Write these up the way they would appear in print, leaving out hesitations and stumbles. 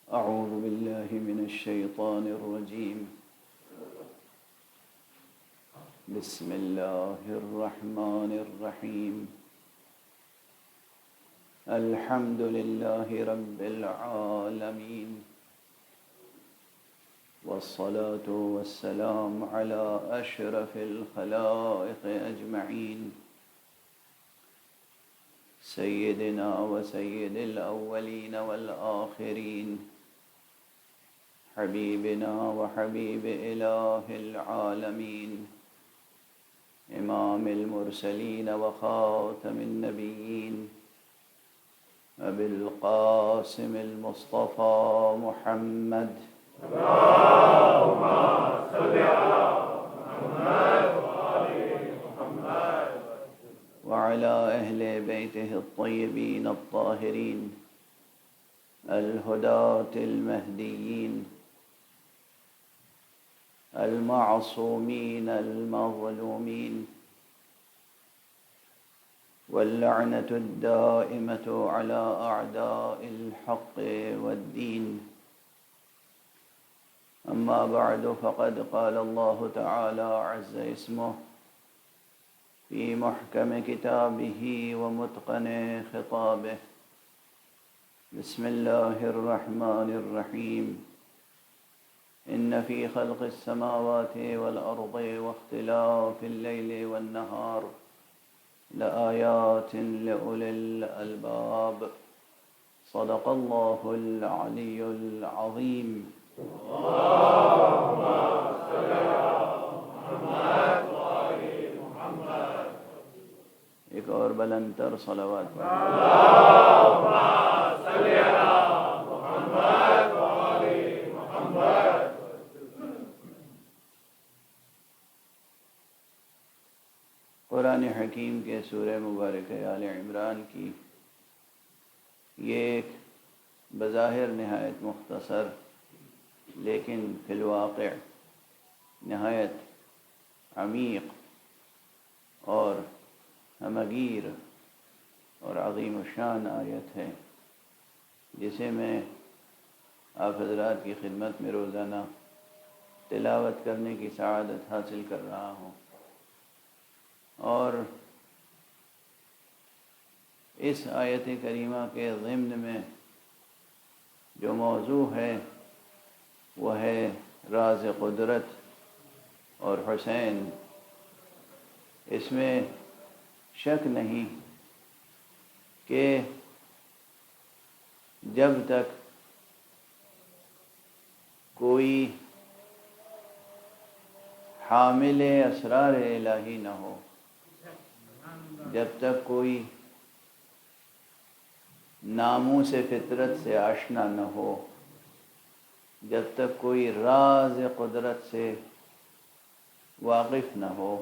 أعوذ بالله من الشيطان الرجيم. بسم الله الرحمن الرحيم. الحمد لله رب العالمين، والصلاة والسلام على أشرف الخلائق أجمعين، سيدنا وسيد الأولين والآخرين، حبيبنا وحبيب إله العالمين، إمام المرسلين وخاتم النبيين، أبي القاسم المصطفى محمد. اللهم صل على محمد وآل محمد وعلى أهل بيته الطيبين الطاهرين الهداة المهديين المعصومين المظلومين، واللعنة الدائمة على أعداء الحق والدين. أما بعد، فقد قال الله تعالى عز اسمه في محكم كتابه ومتقن خطابه. بسم الله الرحمن الرحيم. إن في خلق السماوات والأرض واختلاف الليل والنهار لآيات لأولي الألباب. صدق الله العلي العظيم. اللهم صل على محمد وآل محمد. ایک اور بلند تر صلوات. اللهم صل على محمد وآل محمد. قرآن حکیم کے سورہ مبارک آل عمران کی یہ ایک بظاہر نہایت مختصر لیکن فی الواقع نہایت عمیق اور ہمگیر اور عظیم الشان آیت ہے، جسے میں آپ حضرات کی خدمت میں روزانہ تلاوت کرنے کی سعادت حاصل کر رہا ہوں. اور اس آیت کریمہ کے ضمن میں جو موضوع ہے وہ ہے راز قدرت اور حسین. اس میں شک نہیں کہ جب تک کوئی حامل اسرار الہی نہ ہو، جب تک کوئی ناموس فطرت سے آشنا نہ ہو، جب تک کوئی راز قدرت سے واقف نہ ہو،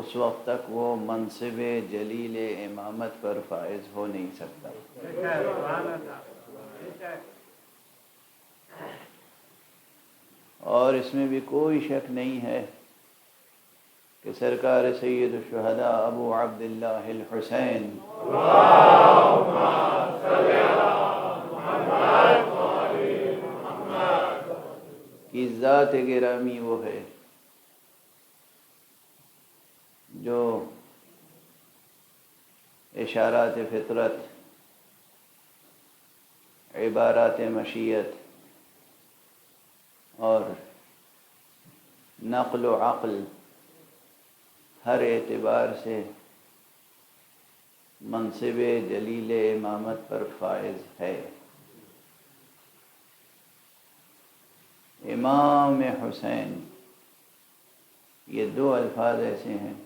اس وقت تک وہ منصب جلیل امامت پر فائز ہو نہیں سکتا. اور اس میں بھی کوئی شک نہیں ہے کہ سرکار سید الشہداء ابو عبداللہ الحسین کی ذات گرامی وہ ہے جو اشارات فطرت، عبارات مشیت اور نقل و عقل ہر اعتبار سے منصب جلیل امامت پر فائز ہے. امام حسین، یہ دو الفاظ ایسے ہیں،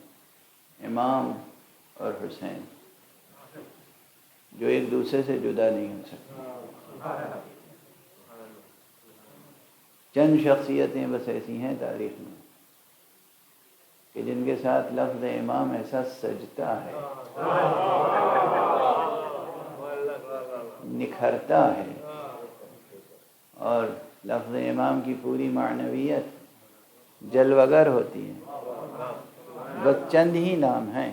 امام اور حسین، جو ایک دوسرے سے جدا نہیں ہو سکتے. چند شخصیتیں بس ایسی ہیں تاریخ میں کہ جن کے ساتھ لفظ امام ایسا سجتا ہے، نکھرتا ہے، اور لفظ امام کی پوری معنویت جلوگر ہوتی ہے. بس چند ہی نام ہیں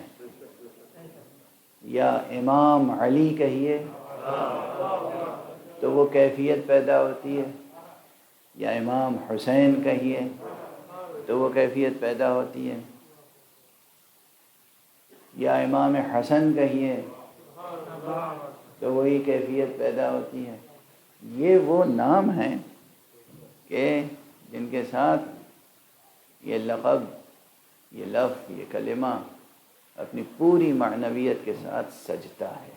یا امام علی کہیے تو وہ کیفیت پیدا ہوتی ہے، یا امام حسین کہیے تو وہ کیفیت پیدا ہوتی ہے، یا امام حسن کہیے تو وہی کیفیت پیدا ہوتی ہے۔ یہ وہ نام ہیں کہ جن کے ساتھ یہ لقب، یہ لفظ، یہ کلمہ اپنی پوری معنویت کے ساتھ سجتا ہے۔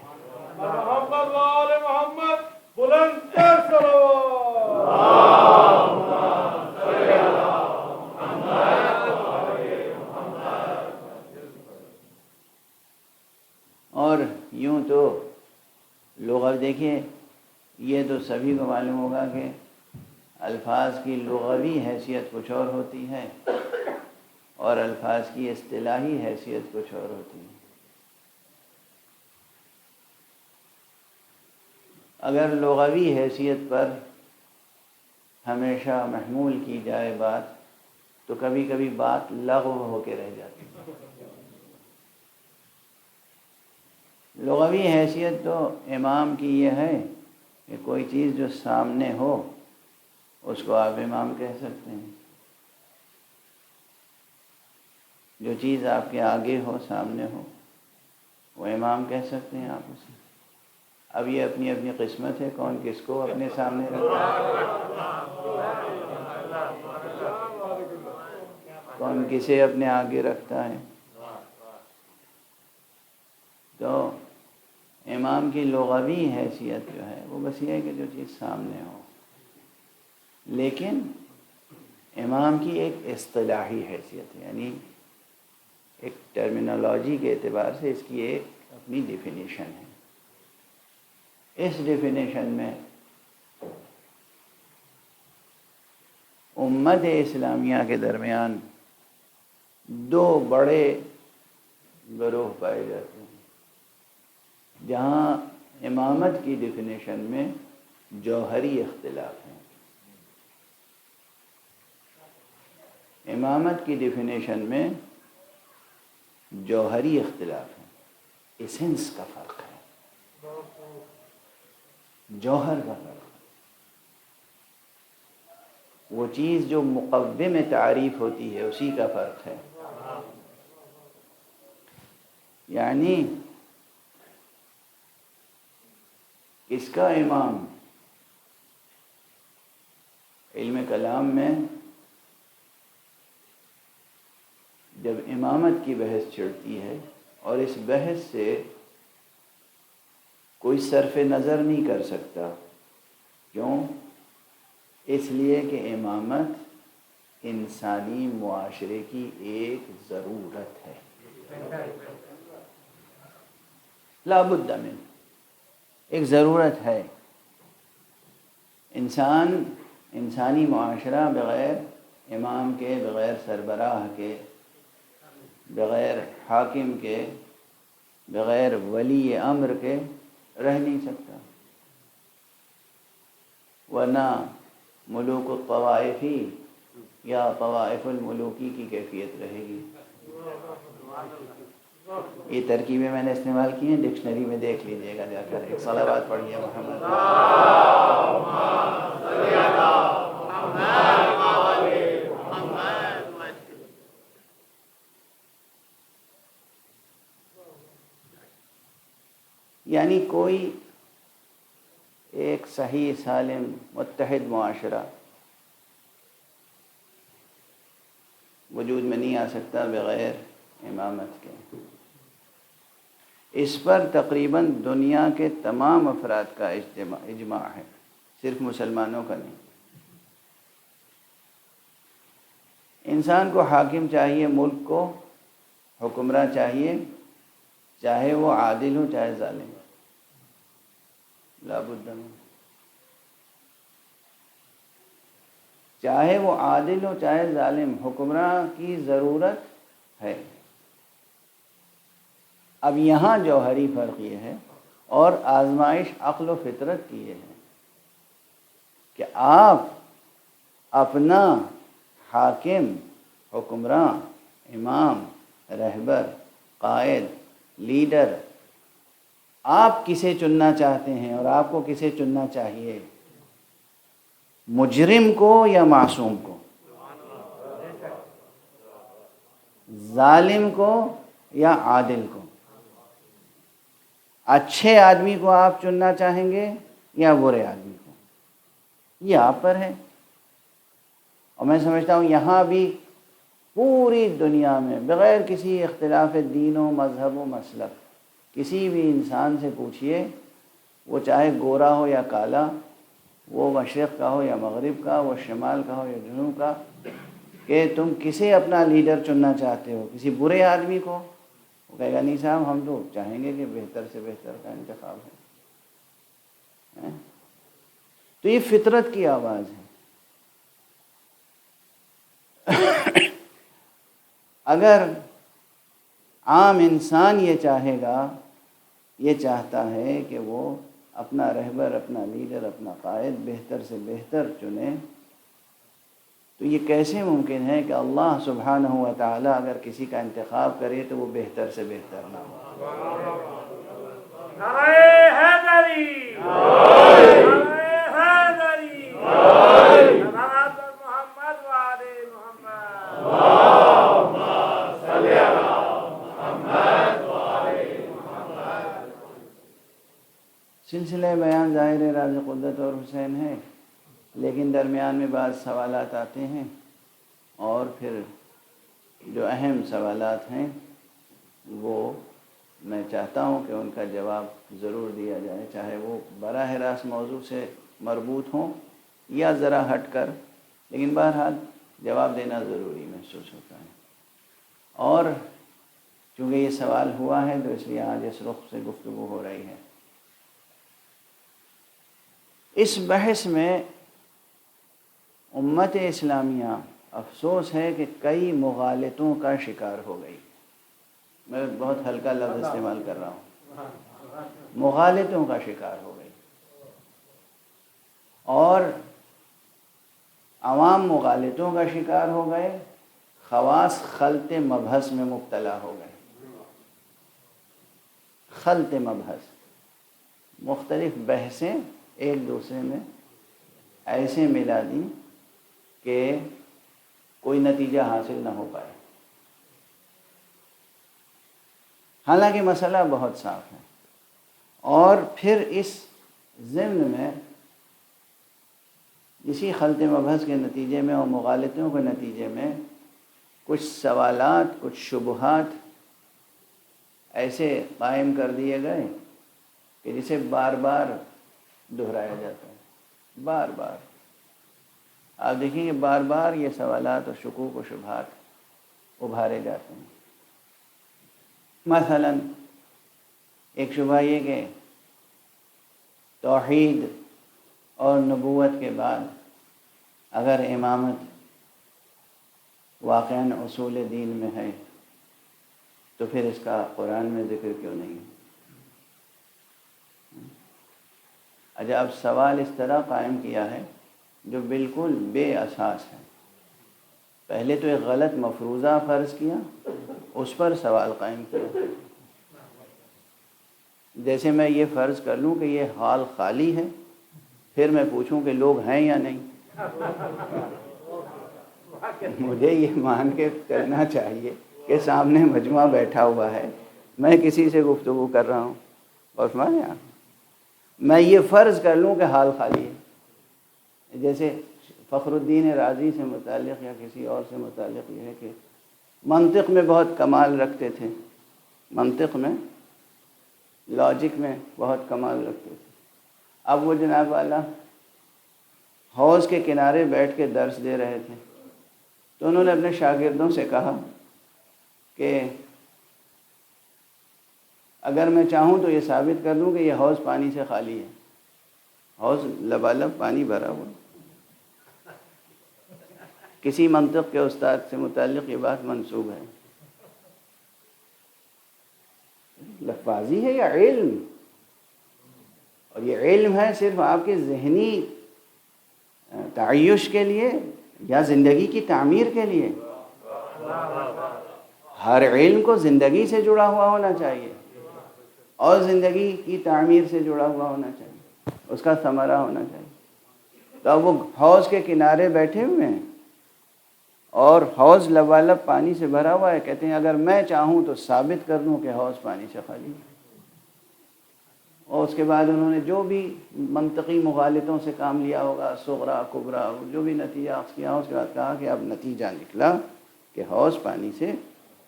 محمد وآل محمد بلند کر صلوات۔ اور یوں تو لغت دیکھیے، یہ تو سبھی کو معلوم ہوگا کہ الفاظ کی لغوی حیثیت کچھ اور ہوتی ہے اور الفاظ کی اصطلاحی حیثیت کچھ اور ہوتی ہے۔ اگر لغوی حیثیت پر ہمیشہ محمول کی جائے بات تو کبھی کبھی بات لغو ہو کے رہ جاتی ہے۔ لغوی حیثیت تو امام کی یہ ہے کہ کوئی چیز جو سامنے ہو اس کو آپ امام کہہ سکتے ہیں، جو چیز آپ کے آگے ہو، سامنے ہو، وہ امام کہہ سکتے ہیں آپ اسے۔ اب یہ اپنی اپنی قسمت ہے، کون کس کو اپنے سامنے رکھتا ہے، کون کسے اپنے آگے رکھتا ہے۔ تو امام کی لغوی حیثیت جو ہے وہ بس یہ ہے کہ جو چیز سامنے ہو، لیکن امام کی ایک اصطلاحی حیثیت ہے، یعنی ایک ٹرمینالوجی کے اعتبار سے اس کی ایک اپنی ڈیفینیشن ہے۔ اس ڈیفینیشن میں امت اسلامیہ کے درمیان دو بڑے گروہ پائے جاتے ہیں، جہاں امامت کی ڈیفینیشن میں جوہری اختلاف ہے۔ امامت کی ڈیفینیشن میں جوہری اختلاف ہے، ایسنس کا فرق ہے، جوہر کا فرق ہے۔ وہ چیز جو مقوم تعریف ہوتی ہے اسی کا فرق ہے۔ یعنی اس کا امام علم کلام میں جب امامت کی بحث چڑھتی ہے اور اس بحث سے کوئی صرف نظر نہیں کر سکتا، کیوں؟ اس لیے کہ امامت انسانی معاشرے کی ایک ضرورت ہے، لا بد من، ایک ضرورت ہے۔ انسانی معاشرہ بغیر امام کے، بغیر سربراہ کے، بغیر حاکم کے، بغیر ولی امر کے رہ نہیں سکتا، ورنہ ملوک الطوائفی یا طوائف الملوکی کی کیفیت رہے گی۔ یہ ترکیبیں میں نے استعمال کی ہیں، ڈکشنری میں دیکھ لیجئے گا جا کر۔ ایک صلوات پڑھیے محمد۔ یعنی کوئی ایک صحیح سالم متحد معاشرہ وجود میں نہیں آ سکتا بغیر امامت کے۔ اس پر تقریباً دنیا کے تمام افراد کا اجماع ہے، صرف مسلمانوں کا نہیں۔ انسان کو حاکم چاہیے، ملک کو حکمراں چاہیے، چاہے وہ عادل ہو چاہے ظالم، لا بد من، چاہے وہ عادل ہو چاہے ظالم، حکمراں کی ضرورت ہے۔ اب یہاں جوہری فرق یہ ہے، اور آزمائش عقل و فطرت کی یہ ہے کہ آپ اپنا حاکم، حکمراں، امام، رہبر، قائد، لیڈر آپ کسے چننا چاہتے ہیں اور آپ کو کسے چننا چاہیے؟ مجرم کو یا معصوم کو؟ ظالم کو یا عادل کو؟ اچھے آدمی کو آپ چننا چاہیں گے یا برے آدمی کو؟ یہ آپ پر ہے۔ اور میں سمجھتا ہوں یہاں بھی پوری دنیا میں بغیر کسی اختلاف دین و مذہب و مسلک کسی بھی انسان سے پوچھئے، وہ چاہے گورا ہو یا کالا، وہ مشرق کا ہو یا مغرب کا، وہ شمال کا ہو یا جنوب کا، کہ تم کسے اپنا لیڈر چننا چاہتے ہو؟ کسی برے آدمی کو؟ وہ کہے گا نہیں صاحب، ہم تو چاہیں گے کہ بہتر سے بہتر کا انتخاب ہے۔ تو یہ فطرت کی آواز ہے۔ اگر عام انسان یہ چاہے گا، یہ چاہتا ہے کہ وہ اپنا رہبر، اپنا لیڈر، اپنا قائد بہتر سے بہتر چنے، تو یہ کیسے ممکن ہے کہ اللہ سبحانہ و تعالی اگر کسی کا انتخاب کرے تو وہ بہتر سے بہتر نہ ہو؟ نعرہ حیدری، نعرہ حیدری، جناب محمد و آل محمد، اللہم صلی علی محمد و آل محمد۔ سلسلہ بیان ظاہر راز قدرت اور حسین ہے، لیکن درمیان میں بعض سوالات آتے ہیں، اور پھر جو اہم سوالات ہیں وہ میں چاہتا ہوں کہ ان کا جواب ضرور دیا جائے، چاہے وہ براہ راست موضوع سے مربوط ہوں یا ذرا ہٹ کر، لیکن بہرحال جواب دینا ضروری محسوس ہوتا ہے۔ اور چونکہ یہ سوال ہوا ہے تو اس لیے آج اس رخ سے گفتگو ہو رہی ہے۔ اس بحث میں امت اسلامیہ افسوس ہے کہ کئی مغالطوں کا شکار ہو گئی۔ میں بہت ہلکا لفظ استعمال کر رہا ہوں، مغالطوں کا شکار ہو گئی، اور عوام مغالطوں کا شکار ہو گئے، خواص خلط مبحث میں مبتلا ہو گئے۔ خلط مبحث، مختلف بحثیں ایک دوسرے میں ایسے ملا دیں کہ کوئی نتیجہ حاصل نہ ہو پائے، حالانکہ مسئلہ بہت صاف ہے۔ اور پھر اس ضمن میں اسی خلط مبحث کے نتیجے میں اور مغالطوں کے نتیجے میں کچھ سوالات، کچھ شبہات ایسے قائم کر دیے گئے کہ جسے بار بار دہرایا جاتا ہے، بار بار۔ آپ دیکھیں کہ بار بار یہ سوالات اور شکوک و شبہات ابھارے جاتے ہیں۔ مثلا ایک شبہ یہ کہ توحید اور نبوت کے بعد اگر امامت واقعاً اصول دین میں ہے تو پھر اس کا قرآن میں ذکر کیوں نہیں؟ اچھا، اب سوال اس طرح قائم کیا ہے جو بالکل بے اساس ہے۔ پہلے تو ایک غلط مفروضہ فرض کیا، اس پر سوال قائم کیا۔ جیسے میں یہ فرض کر لوں کہ یہ ہال خالی ہے، پھر میں پوچھوں کہ لوگ ہیں یا نہیں۔ مجھے یہ مان کے کرنا چاہیے کہ سامنے مجمع بیٹھا ہوا ہے، میں کسی سے گفتگو کر رہا ہوں، اور میں یہ فرض کر لوں کہ حال خالی ہے۔ جیسے فخر الدین رازی سے متعلق یا کسی اور سے متعلق یہ ہے کہ منطق میں بہت کمال رکھتے تھے، منطق میں، لاجک میں بہت کمال رکھتے تھے۔ اب وہ جناب والا حوض کے کنارے بیٹھ کے درس دے رہے تھے، تو انہوں نے اپنے شاگردوں سے کہا کہ اگر میں چاہوں تو یہ ثابت کر دوں کہ یہ حوض پانی سے خالی ہے، حوض لبالب پانی بھرا ہوا۔ کسی منطق کے استاد سے متعلق یہ بات منسوب ہے۔ لفاظی ہے یا علم؟ اور یہ علم ہے صرف آپ کے ذہنی تعیش کے لیے یا زندگی کی تعمیر کے لیے؟ ہر علم کو زندگی سے جڑا ہوا ہونا چاہیے۔ اور زندگی کی تعمیر سے جڑا ہوا ہونا چاہیے، اس کا ثمرہ ہونا چاہیے۔ تو اب وہ حوض کے کنارے بیٹھے ہوئے ہیں اور حوض لبالب پانی سے بھرا ہوا ہے، کہتے ہیں اگر میں چاہوں تو ثابت کر دوں کہ حوض پانی سے خالی ہے۔ اور اس کے بعد انہوں نے جو بھی منطقی مغالطوں سے کام لیا ہوگا، صغرا کبرا، جو بھی نتیجہ اخذ کیا، اس کے بعد کہا کہ اب نتیجہ نکلا کہ حوض پانی سے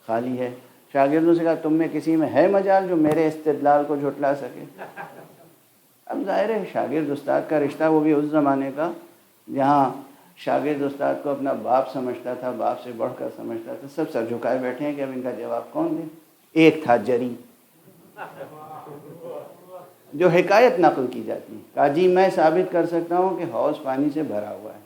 خالی ہے۔ شاگردوں سے کہا تم میں کسی میں ہے مجال جو میرے استدلال کو جھٹلا سکے؟ اب ظاہر ہے شاگرد استاد کا رشتہ، وہ بھی اس زمانے کا جہاں شاگرد استاد کو اپنا باپ سمجھتا تھا، باپ سے بڑھ کر سمجھتا تھا، سب سر جھکائے بیٹھے ہیں کہ اب ان کا جواب کون دے۔ ایک تھا جری جو حکایت نقل کی جاتی ہے، کہا جی میں ثابت کر سکتا ہوں کہ حوض پانی سے بھرا ہوا ہے۔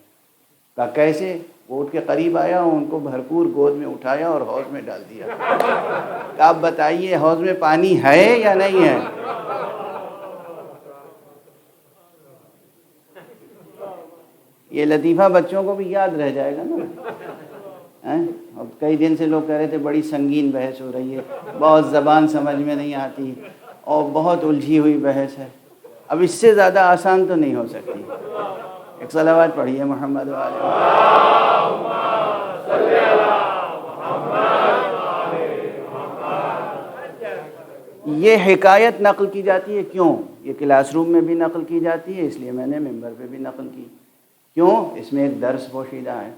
کہا کیسے؟ وہ اٹھ کے قریب آیا، ان کو بھرپور گود میں اٹھایا اور حوض میں ڈال دیا۔ کہا آپ بتائیے حوض میں پانی ہے یا نہیں ہے؟ یہ لطیفہ بچوں کو بھی یاد رہ جائے گا نا۔ اب کئی دن سے لوگ کہہ رہے تھے بڑی سنگین بحث ہو رہی ہے، بہت زبان سمجھ میں نہیں آتی اور بہت الجھی ہوئی بحث ہے۔ اب اس سے زیادہ آسان تو نہیں ہو سکتی۔ ایک صلوات پڑھیے محمد وعلیہ یہ حکایت نقل کی جاتی ہے، کیوں؟ یہ کلاس روم میں بھی نقل کی جاتی ہے، اس لیے میں نے ممبر پہ بھی نقل کی۔ کیوں؟ اس میں ایک درس پوشیدہ ہے۔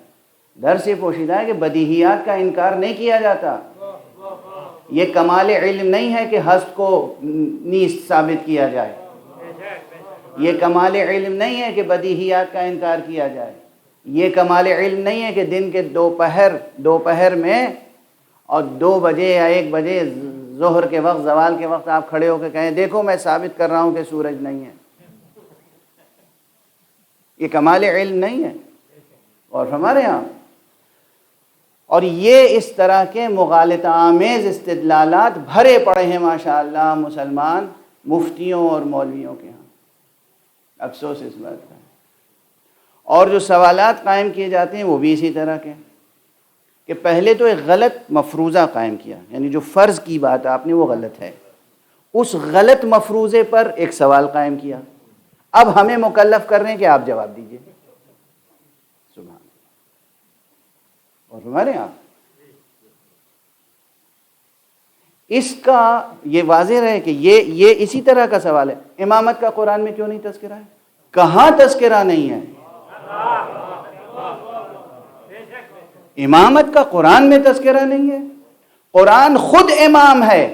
درس یہ پوشیدہ ہے کہ بدیہیات کا انکار نہیں کیا جاتا۔ یہ کمال علم نہیں ہے کہ ہست کو نیست ثابت کیا جائے، یہ کمال علم نہیں ہے کہ بدیہیات کا انکار کیا جائے، یہ کمال علم نہیں ہے کہ دن کے دوپہر میں اور 2 بجے یا 1 بجے ظہر کے وقت، زوال کے وقت آپ کھڑے ہو کے کہیں دیکھو میں ثابت کر رہا ہوں کہ سورج نہیں ہے۔ یہ کمال علم نہیں ہے۔ اور ہمارے یہاں اور یہ اس طرح کے مغالطہ آمیز استدلالات بھرے پڑے ہیں ماشاءاللہ مسلمان مفتیوں اور مولویوں کے ہاں۔ افسوس اس بات کا ہے۔ اور جو سوالات قائم کیے جاتے ہیں وہ بھی اسی طرح کے، کہ پہلے تو ایک غلط مفروضہ قائم کیا، یعنی جو فرض کی بات آپ نے وہ غلط ہے، اس غلط مفروضے پر ایک سوال قائم کیا، اب ہمیں مکلف کر رہے ہیں کہ آپ جواب دیجئے۔ سبحان۔ اور ہمارے یہاں اس کا یہ واضح رہے کہ یہ اسی طرح کا سوال ہے۔ امامت کا قرآن میں کیوں نہیں تذکرہ ہے؟ کہاں تذکرہ نہیں ہے؟ امامت کا قرآن میں تذکرہ نہیں ہے۔ قرآن خود امام ہے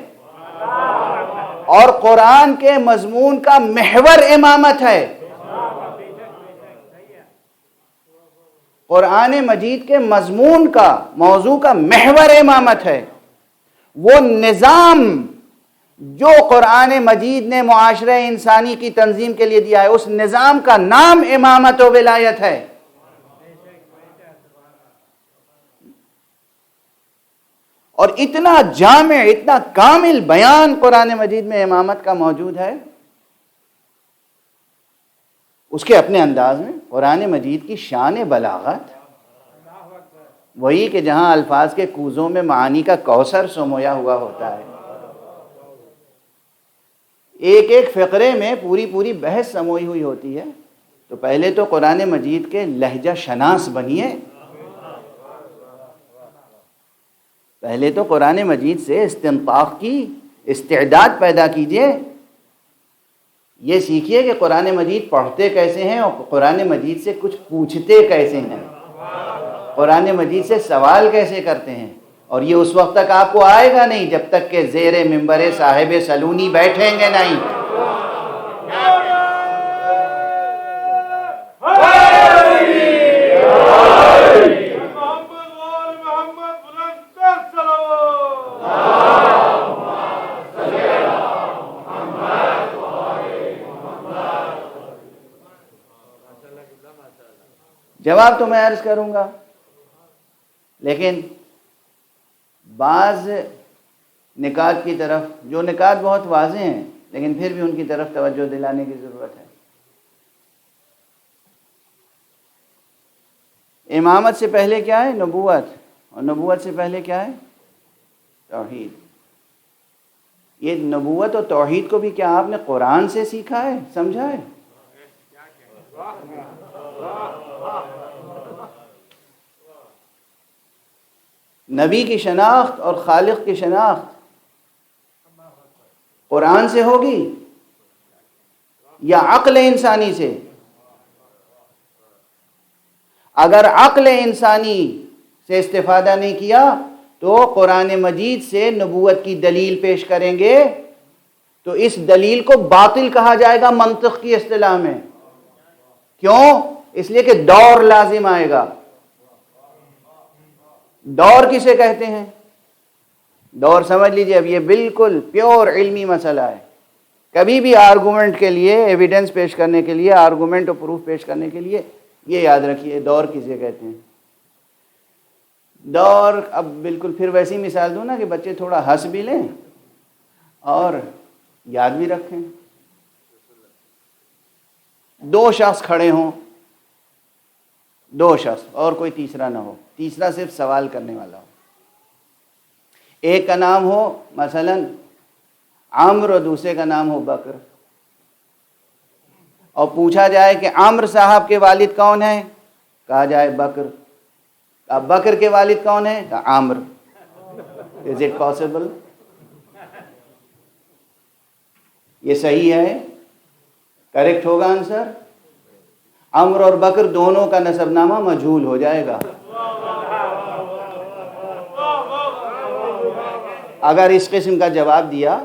اور قرآن کے مضمون کا محور امامت ہے۔ قرآن مجید کے مضمون کا، موضوع کا محور امامت ہے۔ وہ نظام جو قرآن مجید نے معاشرہ انسانی کی تنظیم کے لیے دیا ہے، اس نظام کا نام امامت و ولایت ہے۔ اور اتنا جامع، اتنا کامل بیان قرآن مجید میں امامت کا موجود ہے، اس کے اپنے انداز میں۔ قرآن مجید کی شان بلاغت وہی کہ جہاں الفاظ کے کوزوں میں معانی کا کوثر سمویا ہوا ہوتا ہے، ایک ایک فقرے میں پوری بحث سموئی ہوئی ہوتی ہے۔ تو پہلے تو قرآن مجید کے لہجہ شناس بنیے، پہلے تو قرآن مجید سے استنطاق کی استعداد پیدا کیجئے۔ یہ سیکھیے کہ قرآن مجید پڑھتے کیسے ہیں اور قرآن مجید سے کچھ پوچھتے کیسے ہیں، قرآن مجید سے سوال کیسے کرتے ہیں۔ اور یہ اس وقت تک آپ کو آئے گا نہیں جب تک کہ زیر منبر صاحب سلونی بیٹھیں گے نہیں۔ جواب تو میں عرض کروں گا، لیکن بعض نکات کی طرف، جو نکات بہت واضح ہیں لیکن پھر بھی ان کی طرف توجہ دلانے کی ضرورت ہے۔ امامت سے پہلے کیا ہے؟ نبوت، اور نبوت سے پہلے کیا ہے؟ توحید۔ یہ نبوت و توحید کو بھی کیا آپ نے قرآن سے سیکھا ہے، سمجھا ہے؟ نبی کی شناخت اور خالق کی شناخت قرآن سے ہوگی یا عقل انسانی سے؟ اگر عقل انسانی سے استفادہ نہیں کیا تو قرآن مجید سے نبوت کی دلیل پیش کریں گے تو اس دلیل کو باطل کہا جائے گا منطق کی اصطلاح میں۔ کیوں؟ اس لیے کہ دور لازم آئے گا۔ دور کسے کہتے ہیں؟ دور سمجھ لیجئے، اب یہ بالکل پیور علمی مسئلہ ہے۔ کبھی بھی آرگومنٹ کے لیے، ایویڈنس پیش کرنے کے لیے، آرگومنٹ اور پروف پیش کرنے کے لیے یہ یاد رکھیے دور کسے کہتے ہیں۔ دور، اب بالکل پھر ویسی مثال دوں نا کہ بچے تھوڑا ہنس بھی لیں اور یاد بھی رکھیں۔ دو شخص کھڑے ہوں، دو شخص اور کوئی تیسرا نہ ہو، تیسرا صرف سوال کرنے والا ہو۔ ایک کا نام ہو مثلا عمرو اور دوسرے کا نام ہو بکر، اور پوچھا جائے کہ عمرو صاحب کے والد کون ہیں؟ کہا جائے بکر۔ اب بکر کے والد کون ہیں؟ کہا عمرو۔ Is it possible? یہ صحیح ہے؟ کریکٹ ہوگا آنسر؟ عمرو اور بکر دونوں کا نسب نامہ مجہول ہو جائے گا اگر اس قسم کا جواب دیا۔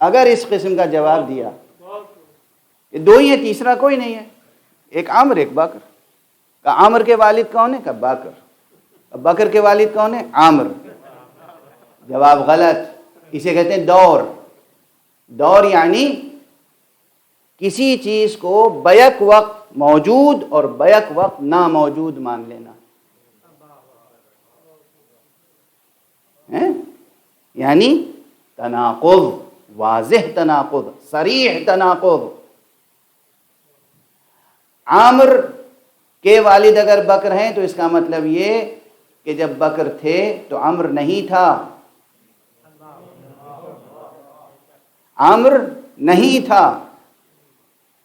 اگر اس قسم کا جواب دیا، یہ دو ہی ہیں، تیسرا کوئی نہیں ہے، ایک عمرو ایک بکر۔ کہا عمرو کے والد کون ہے؟ کہا بکر۔ اب بکر کے والد کون ہے؟ عمرو۔ جواب غلط۔ اسے کہتے ہیں دور۔ دور یعنی کسی چیز کو بیک وقت موجود اور بیک وقت ناموجود مان لینا، یعنی تناقض، واضح تناقض، صریح تناقض۔ عامر کے والد اگر بکر ہیں تو اس کا مطلب یہ کہ جب بکر تھے تو عمر نہیں تھا۔ عمر نہیں تھا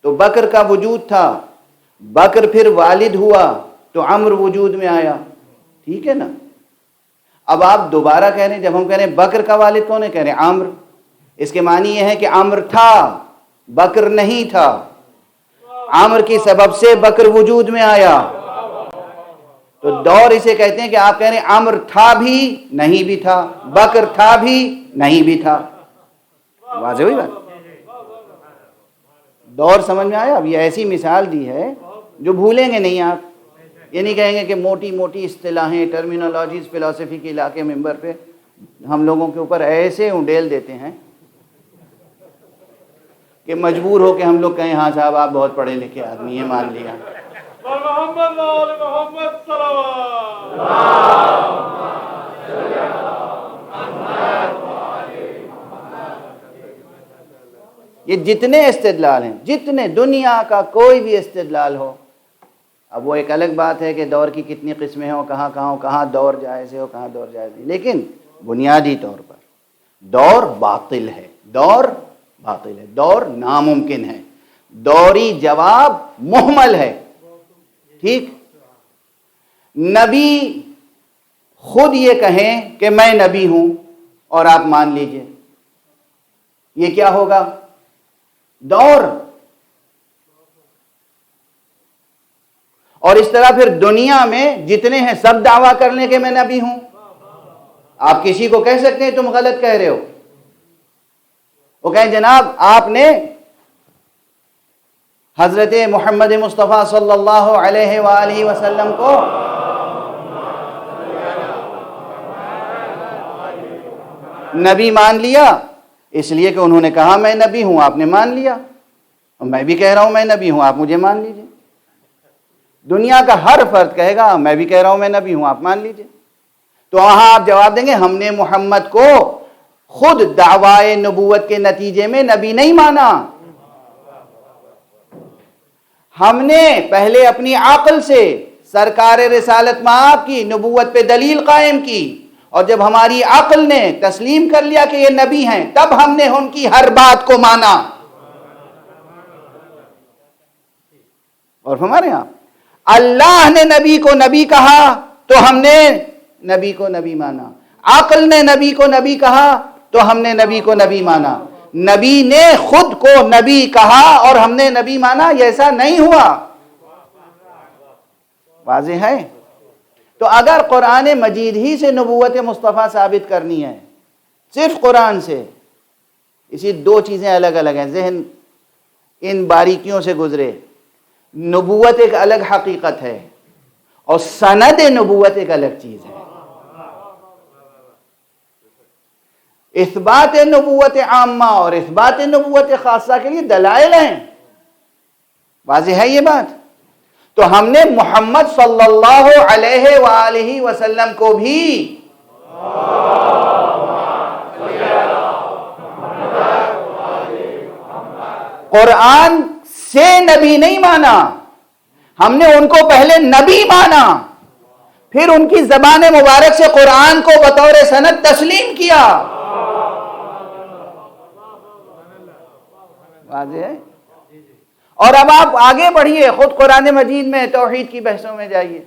تو بکر کا وجود تھا، بکر پھر والد ہوا تو عمر وجود میں آیا۔ ٹھیک ہے نا؟ اب آپ دوبارہ کہہ رہے ہیں، جب ہم کہہ رہے ہیں بکر کا والد کون ہے، کہہ رہے ہیں عمر، اس کے معنی یہ ہے کہ عمر تھا، بکر نہیں تھا۔ عمر کی سبب سے بکر وجود میں آیا، تو دور اسے کہتے ہیں کہ آپ کہہ رہے ہیں عمر تھا بھی نہیں بھی تھا، بکر تھا بھی نہیں بھی تھا۔ واضح ہوئی بات؟ دور سمجھ میں آیا؟ اب یہ ایسی مثال دی ہے جو بھولیں گے نہیں آپ۔ یہ نہیں کہیں گے کہ موٹی موٹی اصطلاحیں، ٹرمینالوجیز فلسفی کے علاقے ممبر پہ ہم لوگوں کے اوپر ایسے انڈیل دیتے ہیں کہ مجبور ہو کہ ہم لوگ کہیں ہاں صاحب آپ بہت پڑھے لکھے آدمی ہیں، مان لیا۔ یہ جتنے استدلال ہیں، جتنے دنیا کا کوئی بھی استدلال ہو، اب وہ ایک الگ بات ہے کہ دور کی کتنی قسمیں ہوں، کہاں کہاں ہو، کہاں دور جائز ہے ہو، کہاں دور جائز نہیں، لیکن بنیادی طور پر دور باطل ہے، دور باطل ہے، دور ناممکن ہے، دوری جواب محمل ہے۔ ٹھیک؟ نبی خود یہ کہیں کہ میں نبی ہوں اور آپ مان لیجئے، یہ کیا ہوگا؟ دور۔ اور اس طرح پھر دنیا میں جتنے ہیں سب دعویٰ کر لیں کہ میں نبی ہوں۔ آپ کسی کو کہہ سکتے ہیں تم غلط کہہ رہے ہو، وہ کہیں جناب آپ نے حضرت محمد مصطفیٰ صلی اللہ علیہ وآلہ وسلم کو نبی مان لیا اس لیے کہ انہوں نے کہا میں نبی ہوں، آپ نے مان لیا، اور میں بھی کہہ رہا ہوں میں نبی ہوں، آپ مجھے مان لیجئے۔ دنیا کا ہر فرد کہے گا میں بھی کہہ رہا ہوں میں نبی ہوں، آپ مان لیجئے۔ تو وہاں آپ جواب دیں گے ہم نے محمد کو خود دعوی نبوت کے نتیجے میں نبی نہیں مانا، ہم نے پہلے اپنی عقل سے سرکار رسالت مآب کی نبوت پہ دلیل قائم کی، اور جب ہماری عقل نے تسلیم کر لیا کہ یہ نبی ہیں تب ہم نے ان کی ہر بات کو مانا. اور ہمارے یہاں اللہ نے نبی کو نبی کہا تو ہم نے نبی کو نبی مانا. عقل نے نبی کو نبی کہا تو ہم نے نبی کو نبی مانا. نبی نے خود کو نبی کہا اور ہم نے نبی مانا، یہ ایسا نہیں ہوا. واضح ہے؟ تو اگر قرآن مجید ہی سے نبوت مصطفیٰ ثابت کرنی ہے، صرف قرآن سے، اسی دو چیزیں الگ الگ ہیں، ذہن ان باریکیوں سے گزرے. نبوت ایک الگ حقیقت ہے اور سند نبوت ایک الگ چیز ہے. اثبات نبوت عامہ اور اثبات نبوت خاصہ کے لیے دلائل ہیں. واضح ہے یہ بات؟ تو ہم نے محمد صلی اللہ علیہ وآلہ وسلم کو بھی قرآن سے نبی نہیں مانا، ہم نے ان کو پہلے نبی مانا، پھر ان کی زبان مبارک سے قرآن کو بطور سند تسلیم کیا. واضح ہے؟ اور اب آپ آگے بڑھیے، خود قرآن مجید میں توحید کی بحثوں میں جائیے.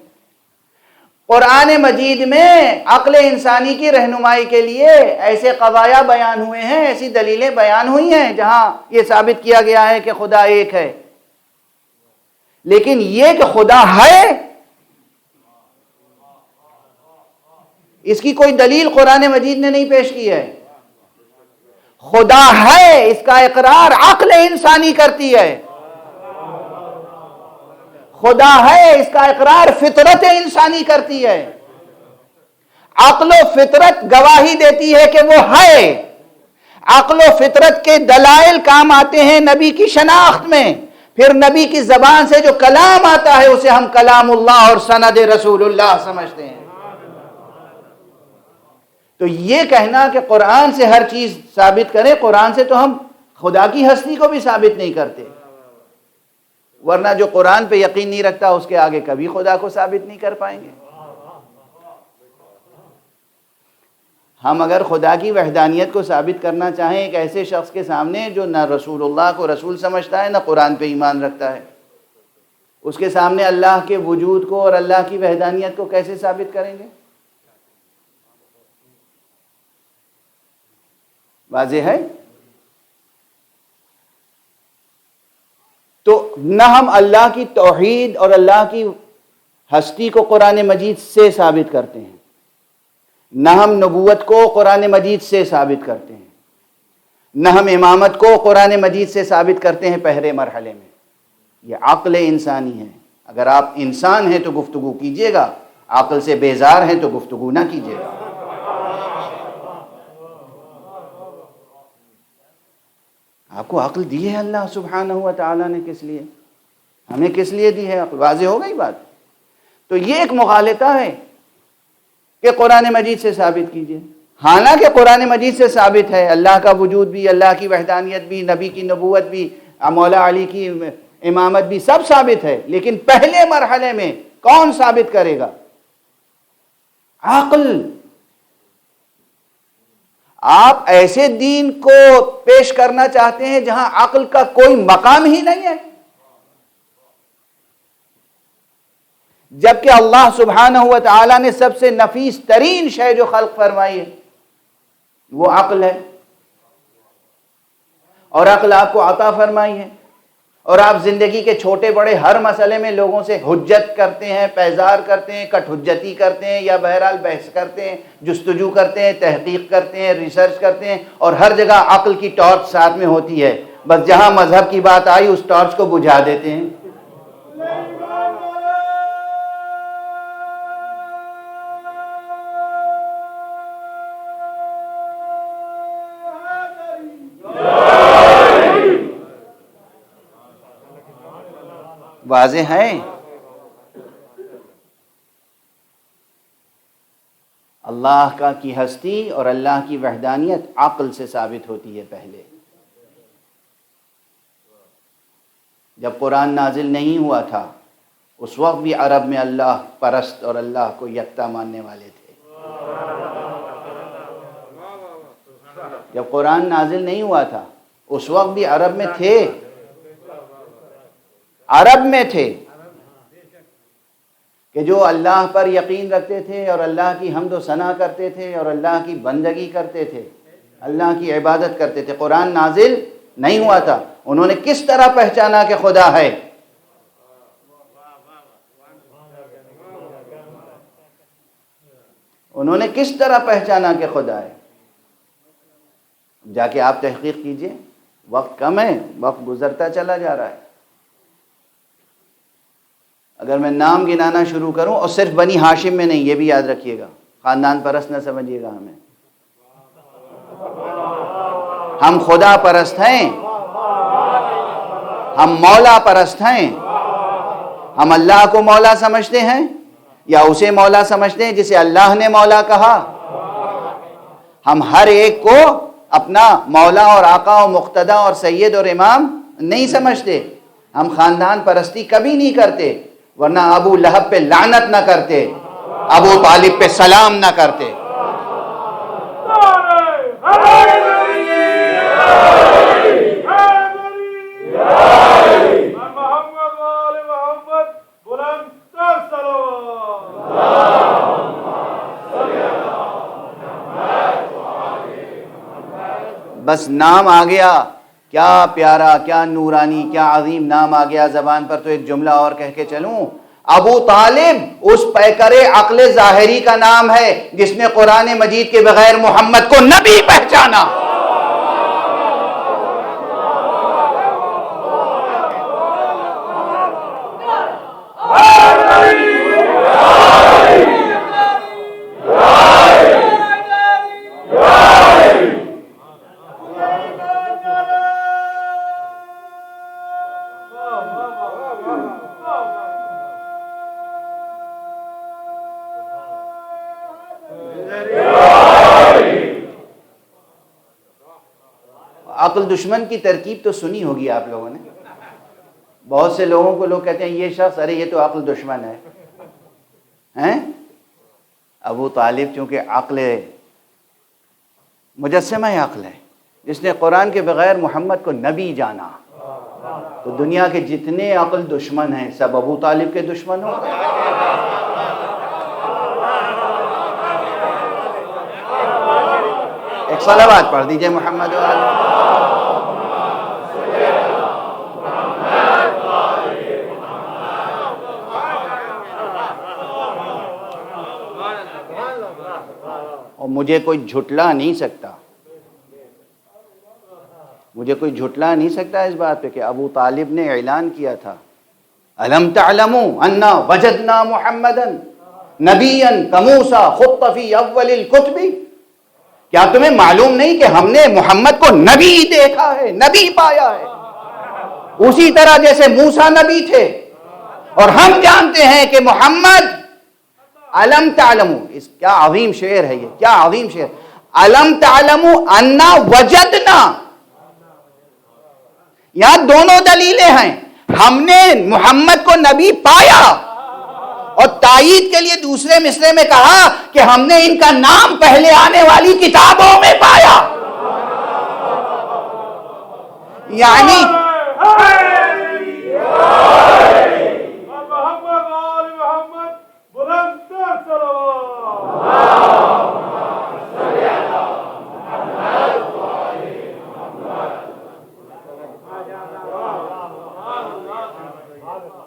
قرآن مجید میں عقل انسانی کی رہنمائی کے لیے ایسے قضایا بیان ہوئے ہیں، ایسی دلیلیں بیان ہوئی ہیں جہاں یہ ثابت کیا گیا ہے کہ خدا ایک ہے. لیکن یہ کہ خدا ہے، اس کی کوئی دلیل قرآن مجید نے نہیں پیش کی ہے. خدا ہے اس کا اقرار عقل انسانی کرتی ہے. خدا ہے اس کا اقرار فطرت انسانی کرتی ہے. عقل و فطرت گواہی دیتی ہے کہ وہ ہے. عقل و فطرت کے دلائل کام آتے ہیں نبی کی شناخت میں. پھر نبی کی زبان سے جو کلام آتا ہے اسے ہم کلام اللہ اور سند رسول اللہ سمجھتے ہیں. تو یہ کہنا کہ قرآن سے ہر چیز ثابت کریں، قرآن سے تو ہم خدا کی ہستی کو بھی ثابت نہیں کرتے، ورنہ جو قرآن پہ یقین نہیں رکھتا اس کے آگے کبھی خدا کو ثابت نہیں کر پائیں گے. ہم اگر خدا کی وحدانیت کو ثابت کرنا چاہیں ایک ایسے شخص کے سامنے جو نہ رسول اللہ کو رسول سمجھتا ہے نہ قرآن پہ ایمان رکھتا ہے، اس کے سامنے اللہ کے وجود کو اور اللہ کی وحدانیت کو کیسے ثابت کریں گے؟ واضح ہے؟ تو نہ ہم اللہ کی توحید اور اللہ کی ہستی کو قرآن مجید سے ثابت کرتے ہیں، نہ ہم نبوت کو قرآن مجید سے ثابت کرتے ہیں، نہ ہم امامت کو قرآن مجید سے ثابت کرتے ہیں پہلے مرحلے میں. یہ عقل انسانی ہے. اگر آپ انسان ہیں تو گفتگو کیجئے گا، عقل سے بیزار ہیں تو گفتگو نہ کیجئے گا. آپ کو عقل دی ہے اللہ سبحانہ و تعالیٰ نے، کس لیے؟ ہمیں کس لیے دی ہے عقل؟ واضح ہو گئی بات. تو یہ ایک مغالطہ ہے کہ قرآن مجید سے ثابت کیجئے، حالانکہ قرآن مجید سے ثابت ہے اللہ کا وجود بھی، اللہ کی وحدانیت بھی، نبی کی نبوت بھی، مولا علی کی امامت بھی، سب ثابت ہے. لیکن پہلے مرحلے میں کون ثابت کرے گا؟ عقل. آپ ایسے دین کو پیش کرنا چاہتے ہیں جہاں عقل کا کوئی مقام ہی نہیں ہے، جبکہ اللہ سبحانہ و تعالی نے سب سے نفیس ترین شے جو خلق فرمائی ہے وہ عقل ہے، اور عقل آپ کو عطا فرمائی ہے. اور آپ زندگی کے چھوٹے بڑے ہر مسئلے میں لوگوں سے حجت کرتے ہیں، پیزار کرتے ہیں، کٹ حجتی کرتے ہیں، یا بہرحال بحث کرتے ہیں، جستجو کرتے ہیں، تحقیق کرتے ہیں، ریسرچ کرتے ہیں، اور ہر جگہ عقل کی ٹارچ ساتھ میں ہوتی ہے. بس جہاں مذہب کی بات آئی اس ٹارچ کو بجھا دیتے ہیں. واضح ہے؟ اللہ کا کی ہستی اور اللہ کی وحدانیت عقل سے ثابت ہوتی ہے. پہلے جب قرآن نازل نہیں ہوا تھا اس وقت بھی عرب میں اللہ پرست اور اللہ کو یکتا ماننے والے تھے. جب قرآن نازل نہیں ہوا تھا اس وقت بھی عرب میں تھے، عرب میں تھے کہ جو اللہ پر یقین رکھتے تھے اور اللہ کی حمد و ثنا کرتے تھے اور اللہ کی بندگی کرتے تھے، اللہ کی عبادت کرتے تھے۔ قرآن نازل نہیں ہوا تھا، انہوں نے کس طرح پہچانا کہ خدا ہے؟ انہوں نے کس طرح پہچانا کہ خدا ہے؟ جا کے آپ تحقیق کیجئے، وقت کم ہے، وقت گزرتا چلا جا رہا ہے۔ اگر میں نام گنانا شروع کروں، اور صرف بنی ہاشم میں نہیں، یہ بھی یاد رکھیے گا، خاندان پرست نہ سمجھیے گا ہمیں، ہم خدا پرست ہیں، ہم مولا پرست ہیں۔ ہم اللہ کو مولا سمجھتے ہیں یا اسے مولا سمجھتے ہیں جسے اللہ نے مولا کہا؟ ہم ہر ایک کو اپنا مولا اور آقا اور مقتدی اور سید اور امام نہیں سمجھتے۔ ہم خاندان پرستی کبھی نہیں کرتے، ورنہ ابو لہب پہ لعنت نہ کرتے، ابو طالب پہ سلام نہ کرتے۔ بس نام آ گیا، کیا پیارا، کیا نورانی، کیا عظیم نام آ گیا زبان پر، تو ایک جملہ اور کہہ کے چلوں، ابو طالب اس پیکر عقل ظاہری کا نام ہے جس نے قرآن مجید کے بغیر محمد کو نبی پہچانا۔ عقل دشمن کی ترکیب تو سنی ہوگی آپ لوگوں نے، بہت سے لوگوں کو لوگ کہتے ہیں یہ شخص، ارے یہ تو عقل دشمن ہے، ہیں؟ ابو طالب چونکہ عقل مجسمہ عقل ہے، جس نے قرآن کے بغیر محمد کو نبی جانا، تو دنیا کے جتنے عقل دشمن ہیں سب ابو طالب کے دشمن ہو گئے۔ ایک صلوات پڑھ دیجئے محمد وآلہ۔ اور مجھے کوئی جھٹلا نہیں سکتا، مجھے کوئی جھٹلا نہیں سکتا اس بات پہ کہ ابو طالب نے اعلان کیا تھا، الم تعلموا انا وجدنا محمدا نبیا کموسیٰ خط فی اول الکتب، کیا تمہیں معلوم نہیں کہ ہم نے محمد کو نبی دیکھا ہے، نبی پایا ہے، اسی طرح جیسے موسیٰ نبی تھے، اور ہم جانتے ہیں کہ محمد، الم تعلموا، اس کیا عظیم شعر ہے، یہ کیا عظیم شعر، الم تعلموا انا وجدنا، یہاں دونوں دلیلیں ہیں، ہم نے محمد کو نبی پایا، اور تائید کے لیے دوسرے مصرے میں کہا کہ ہم نے ان کا نام پہلے آنے والی کتابوں میں پایا، یعنی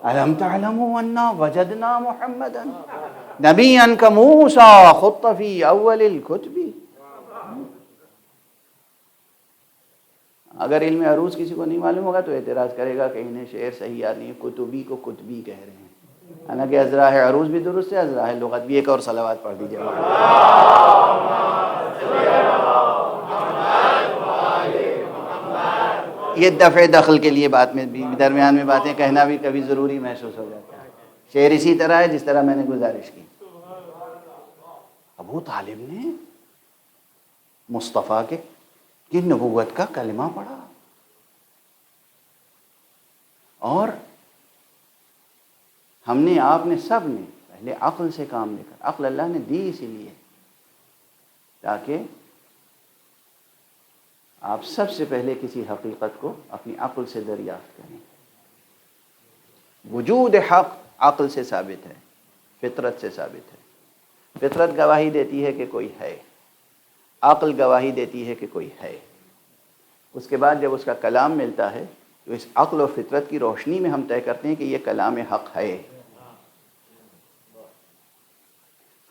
الم تعلموا انا وجدنا محمدا نبیا کموسیٰ خط فی اول الکتب۔ اگر علم عروض کسی کو نہیں معلوم ہوگا تو اعتراض کرے گا کہ انہیں شعر صحیح یاد نہیں، کتبی کو کتبی کہہ رہے ہیں، حالانکہ ازراح عروض بھی درست ہے، ازراح لغت بھی۔ ایک اور صلوات پڑھ دیجیے۔ یہ دفع دخل کے لیے بات میں بھی درمیان میں باتیں کہنا بھی کبھی ضروری محسوس ہو جاتا ہے۔ شعر اسی طرح ہے جس طرح میں نے گزارش کی، ابو طالب نے مصطفیٰ کی نبوت کا کلمہ پڑھا، اور ہم نے، آپ نے، سب نے پہلے عقل سے کام لے کر، عقل اللہ نے دی اسی لیے تاکہ آپ سب سے پہلے کسی حقیقت کو اپنی عقل سے دریافت کریں۔ وجود حق عقل سے ثابت ہے، فطرت سے ثابت ہے۔ فطرت گواہی دیتی ہے کہ کوئی ہے، عقل گواہی دیتی ہے کہ کوئی ہے۔ اس کے بعد جب اس کا کلام ملتا ہے تو اس عقل و فطرت کی روشنی میں ہم طے کرتے ہیں کہ یہ کلام حق ہے۔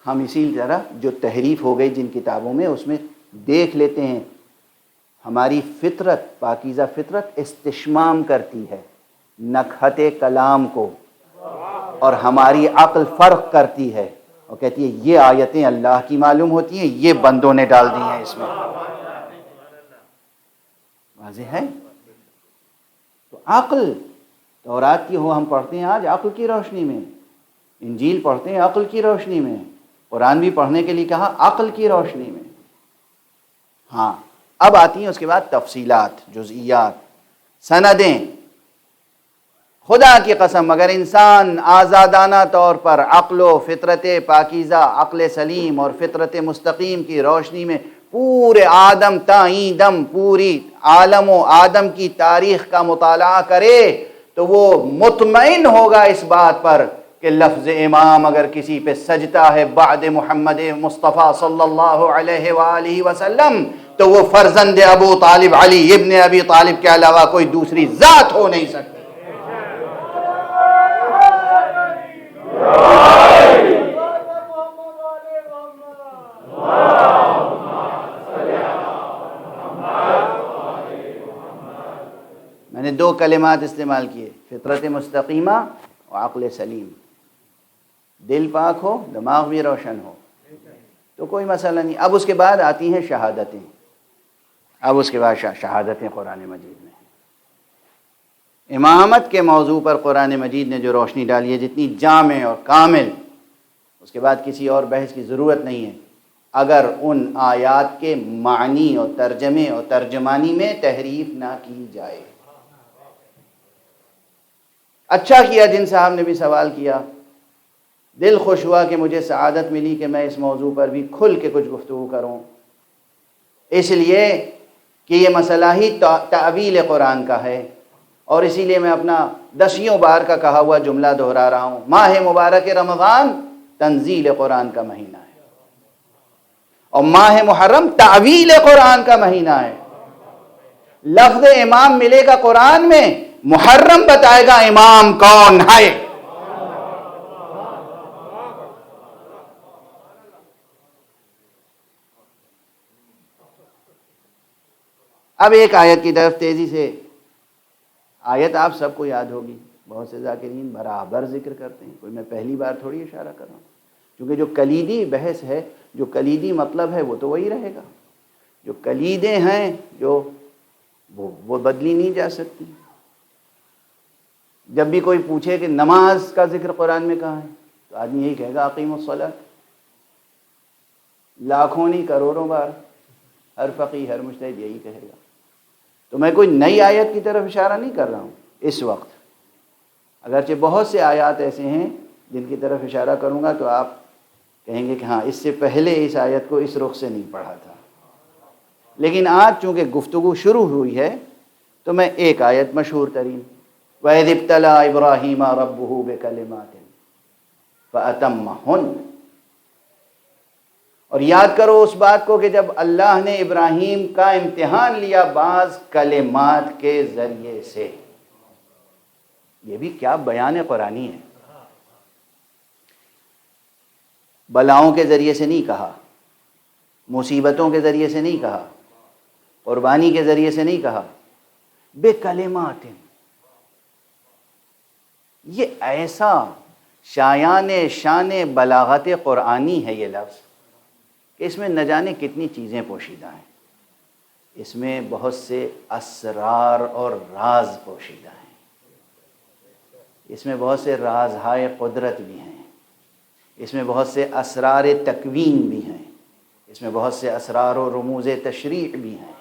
ہم اسی طرح جو تحریف ہو گئی جن کتابوں میں، اس میں دیکھ لیتے ہیں ہماری فطرت، پاکیزہ فطرت استشمام کرتی ہے نکہت کلام کو، اور ہماری عقل فرق کرتی ہے اور کہتی ہے یہ آیتیں اللہ کی معلوم ہوتی ہیں، یہ بندوں نے ڈال دی ہیں اس میں۔ واضح ہے؟ تو عقل، تورات کی ہم پڑھتے ہیں آج عقل کی روشنی میں، انجیل پڑھتے ہیں عقل کی روشنی میں، قرآن بھی پڑھنے کے لیے کہا عقل کی روشنی میں۔ ہاں، اب آتی ہیں اس کے بعد تفصیلات، جزئیات، سندیں۔ خدا کی قسم اگر انسان آزادانہ طور پر عقل و فطرت پاکیزہ، عقل سلیم اور فطرت مستقیم کی روشنی میں پورے آدم تا این دم پوری عالم و آدم کی تاریخ کا مطالعہ کرے تو وہ مطمئن ہوگا اس بات پر کہ لفظ امام اگر کسی پہ سجتا ہے بعد محمد مصطفیٰ صلی اللہ علیہ وآلہ وسلم تو وہ فرزند ابو طالب علی ابن ابی طالب کے علاوہ کوئی دوسری ذات ہو نہیں سکتی۔ میں نے دو کلمات استعمال کیے، فطرت مستقیمہ اور عقل سلیم۔ دل پاک ہو، دماغ بھی روشن ہو تو کوئی مسئلہ نہیں۔ اب اس کے بعد آتی ہیں شہادتیں۔ اب اس کے بعد شہادتیں قرآن مجید میں ہیں۔ امامت کے موضوع پر قرآن مجید نے جو روشنی ڈالی ہے جتنی جامع اور کامل، اس کے بعد کسی اور بحث کی ضرورت نہیں ہے۔ اگر ان آیات کے معنی اور ترجمے اور ترجمانی میں تحریف نہ کی جائے۔ اچھا کیا جن صاحب نے بھی سوال کیا، دل خوش ہوا کہ مجھے سعادت ملی کہ میں اس موضوع پر بھی کھل کے کچھ گفتگو کروں، اس لیے کہ یہ مسئلہ ہی تعویل قرآن کا ہے، اور اسی لیے میں اپنا 10 بار کا کہا ہوا جملہ دہرا رہا ہوں۔ ماہ مبارک رمضان تنزیل قرآن کا مہینہ ہے، اور ماہ محرم تعویل قرآن کا مہینہ ہے۔ لفظ امام ملے گا قرآن میں، محرم بتائے گا امام کون ہے۔ اب ایک آیت کی طرف تیزی سے، آیت آپ سب کو یاد ہوگی، بہت سے ذاکرین برابر ذکر کرتے ہیں، کوئی میں پہلی بار تھوڑی اشارہ کر رہا ہوں، کیونکہ جو کلیدی بحث ہے، جو کلیدی مطلب ہے وہ تو وہی رہے گا، جو کلیدیں ہیں جو وہ بدلی نہیں جا سکتی۔ جب بھی کوئی پوچھے کہ نماز کا ذکر قرآن میں کہاں ہے تو آدمی یہی کہے گا اقیموا الصلاۃ، لاکھوں نہیں کروڑوں بار ہر فقیہ ہر مجتہد یہی کہے گا۔ تو میں کوئی نئی آیت کی طرف اشارہ نہیں کر رہا ہوں اس وقت، اگرچہ بہت سے آیات ایسے ہیں جن کی طرف اشارہ کروں گا تو آپ کہیں گے کہ ہاں اس سے پہلے اس آیت کو اس رخ سے نہیں پڑھا تھا، لیکن آج چونکہ گفتگو شروع ہوئی ہے تو میں ایک آیت مشہور ترین، وَإِذِ ابْتَلَىٰ إِبْرَاهِيمَ رَبُّهُ بِكَلِمَاتٍ فَأَتَمَّهُنَّ، اور یاد کرو اس بات کو کہ جب اللہ نے ابراہیم کا امتحان لیا بعض کلمات کے ذریعے سے۔ یہ بھی کیا بیان قرآنی ہے، بلاؤں کے ذریعے سے نہیں کہا، مصیبتوں کے ذریعے سے نہیں کہا، قربانی کے ذریعے سے نہیں کہا، بے کلمات۔ یہ ایسا شان بلاغت قرآنی ہے یہ لفظ کہ اس میں نہ جانے کتنی چیزیں پوشیدہ ہیں، اس میں بہت سے اسرار اور راز پوشیدہ ہیں، اس میں بہت سے رازہائے قدرت بھی ہیں، اس میں بہت سے اسرار تکوین بھی ہیں، اس میں بہت سے اسرار و رموز تشریع بھی ہیں،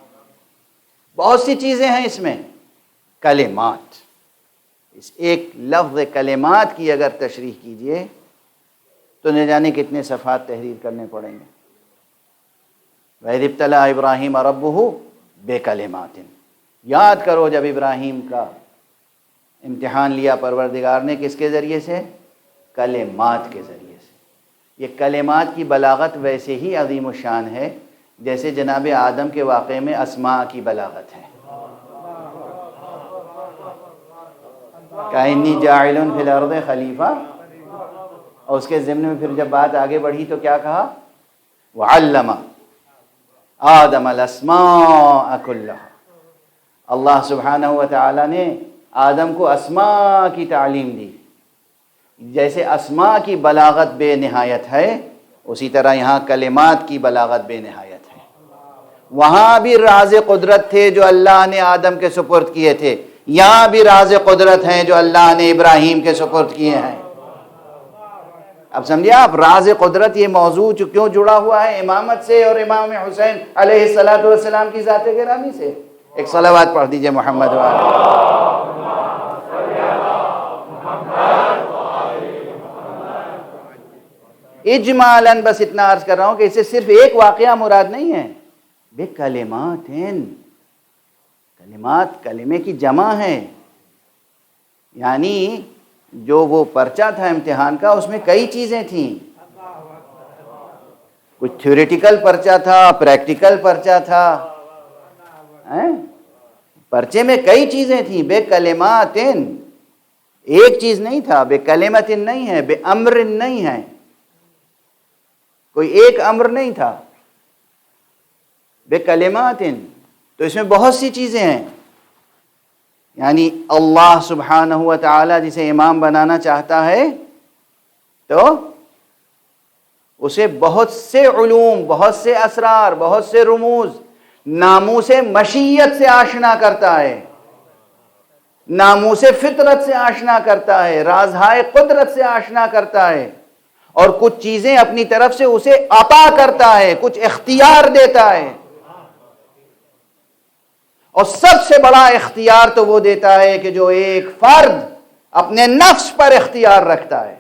بہت سی چیزیں ہیں اس میں۔ کلمات، اس ایک لفظ کلمات کی اگر تشریح کیجئے تو نہ جانے کتنے صفحات تحریر کرنے پڑیں گے۔ وَإِذِ ابْتَلَىٰ إِبْرَاهِيمَ رَبُّهُ بے کلمات. یاد کرو جب ابراہیم کا امتحان لیا پروردگار نے کس کے ذریعے سے؟ کلمات کے ذریعے سے. یہ کلمات کی بلاغت ویسے ہی عظیم الشان ہے جیسے جناب آدم کے واقعے میں اسماء کی بلاغت ہے. کَإِنِّي جَاعِلٌ فِي الْأَرْضِ خلیفہ، اور اس کے ضمن میں پھر جب بات آگے بڑھی تو کیا کہا؟ وَعَلَّمَ آدَمَ الْأَسْمَاءَ كُلَّهَا. اللہ سبحانہ و تعالی نے آدم کو اسماء کی تعلیم دی. جیسے اسماء کی بلاغت بے نہایت ہے اسی طرح یہاں کلمات کی بلاغت بے نہایت ہے. وہاں بھی راز قدرت تھے جو اللہ نے آدم کے سپرد کیے تھے، یہاں بھی راز قدرت ہیں جو اللہ نے ابراہیم کے سپرد کیے ہیں. اب سمجھے آپ راز قدرت یہ موضوع کیوں جڑا ہوا ہے امامت سے اور امام حسین علیہ الصلوۃ والسلام کی ذات گرامی سے. ایک صلوات پڑھ دیجئے محمد وعلى. اجمالاً بس اتنا عرض کر رہا ہوں کہ اسے صرف ایک واقعہ مراد نہیں ہے. بے کلمات ہیں، کلمات کلمے کی جمع ہے. یعنی جو وہ پرچہ تھا امتحان کا اس میں کئی چیزیں تھیں. کچھ تھیوریٹیکل پرچہ تھا، پریکٹیکل پرچہ تھا. پرچے میں کئی چیزیں تھیں. بے کلمات ایک چیز نہیں تھا، بے کلمت نہیں ہے، بے امر نہیں ہے، کوئی ایک امر نہیں تھا. بے کلمات تو اس میں بہت سی چیزیں ہیں. یعنی اللہ سبحانہ و تعالی جسے امام بنانا چاہتا ہے تو اسے بہت سے علوم، بہت سے اسرار، بہت سے رموز، ناموس مشیت سے آشنا کرتا ہے، ناموس فطرت سے آشنا کرتا ہے، رازہائے قدرت سے آشنا کرتا ہے، اور کچھ چیزیں اپنی طرف سے اسے عطا کرتا ہے، کچھ اختیار دیتا ہے. اور سب سے بڑا اختیار تو وہ دیتا ہے کہ جو ایک فرد اپنے نفس پر اختیار رکھتا ہے.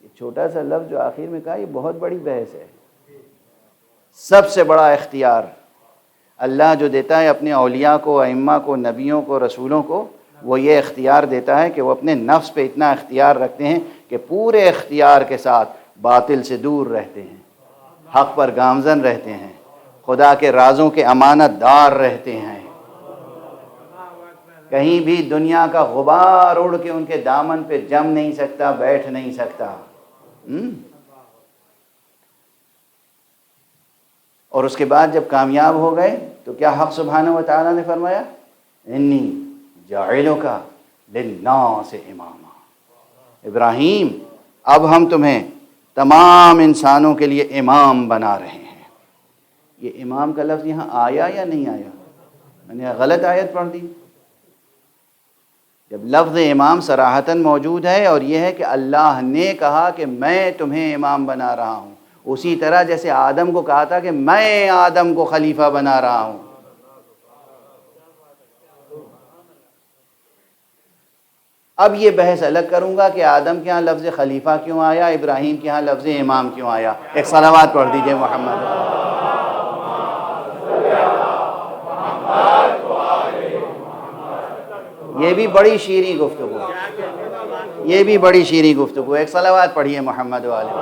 یہ چھوٹا سا لفظ جو آخر میں کہا یہ بہت بڑی بحث ہے. سب سے بڑا اختیار اللہ جو دیتا ہے اپنے اولیاء کو، ائمہ کو، نبیوں کو، رسولوں کو، وہ یہ اختیار دیتا ہے کہ وہ اپنے نفس پہ اتنا اختیار رکھتے ہیں کہ پورے اختیار کے ساتھ باطل سے دور رہتے ہیں، حق پر گامزن رہتے ہیں، خدا کے رازوں کے امانت دار رہتے ہیں. کہیں بھی دنیا کا غبار اڑ کے ان کے دامن پہ جم نہیں سکتا، بیٹھ نہیں سکتا. اور اس کے بعد جب کامیاب ہو گئے تو کیا حق سبحانہ و تعالیٰ نے فرمایا؟ انی جاعلک للناس اماما. ابراہیم اب ہم تمہیں تمام انسانوں کے لیے امام بنا رہے ہیں. یہ امام کا لفظ یہاں آیا یا نہیں آیا؟ میں نے غلط آیت پڑھ دی. جب لفظ امام صراحتاً موجود ہے اور یہ ہے کہ اللہ نے کہا کہ میں تمہیں امام بنا رہا ہوں، اسی طرح جیسے آدم کو کہا تھا کہ میں آدم کو خلیفہ بنا رہا ہوں. اب یہ بحث الگ کروں گا کہ آدم کے ہاں لفظ خلیفہ کیوں آیا، ابراہیم کے ہاں لفظ امام کیوں آیا. ایک صلوات پڑھ دیجئے محمد. یہ بھی بڑی شیریں گفتگو، یہ بھی بڑی شیریں گفتگو. ایک صلوات پڑھیے محمد والے.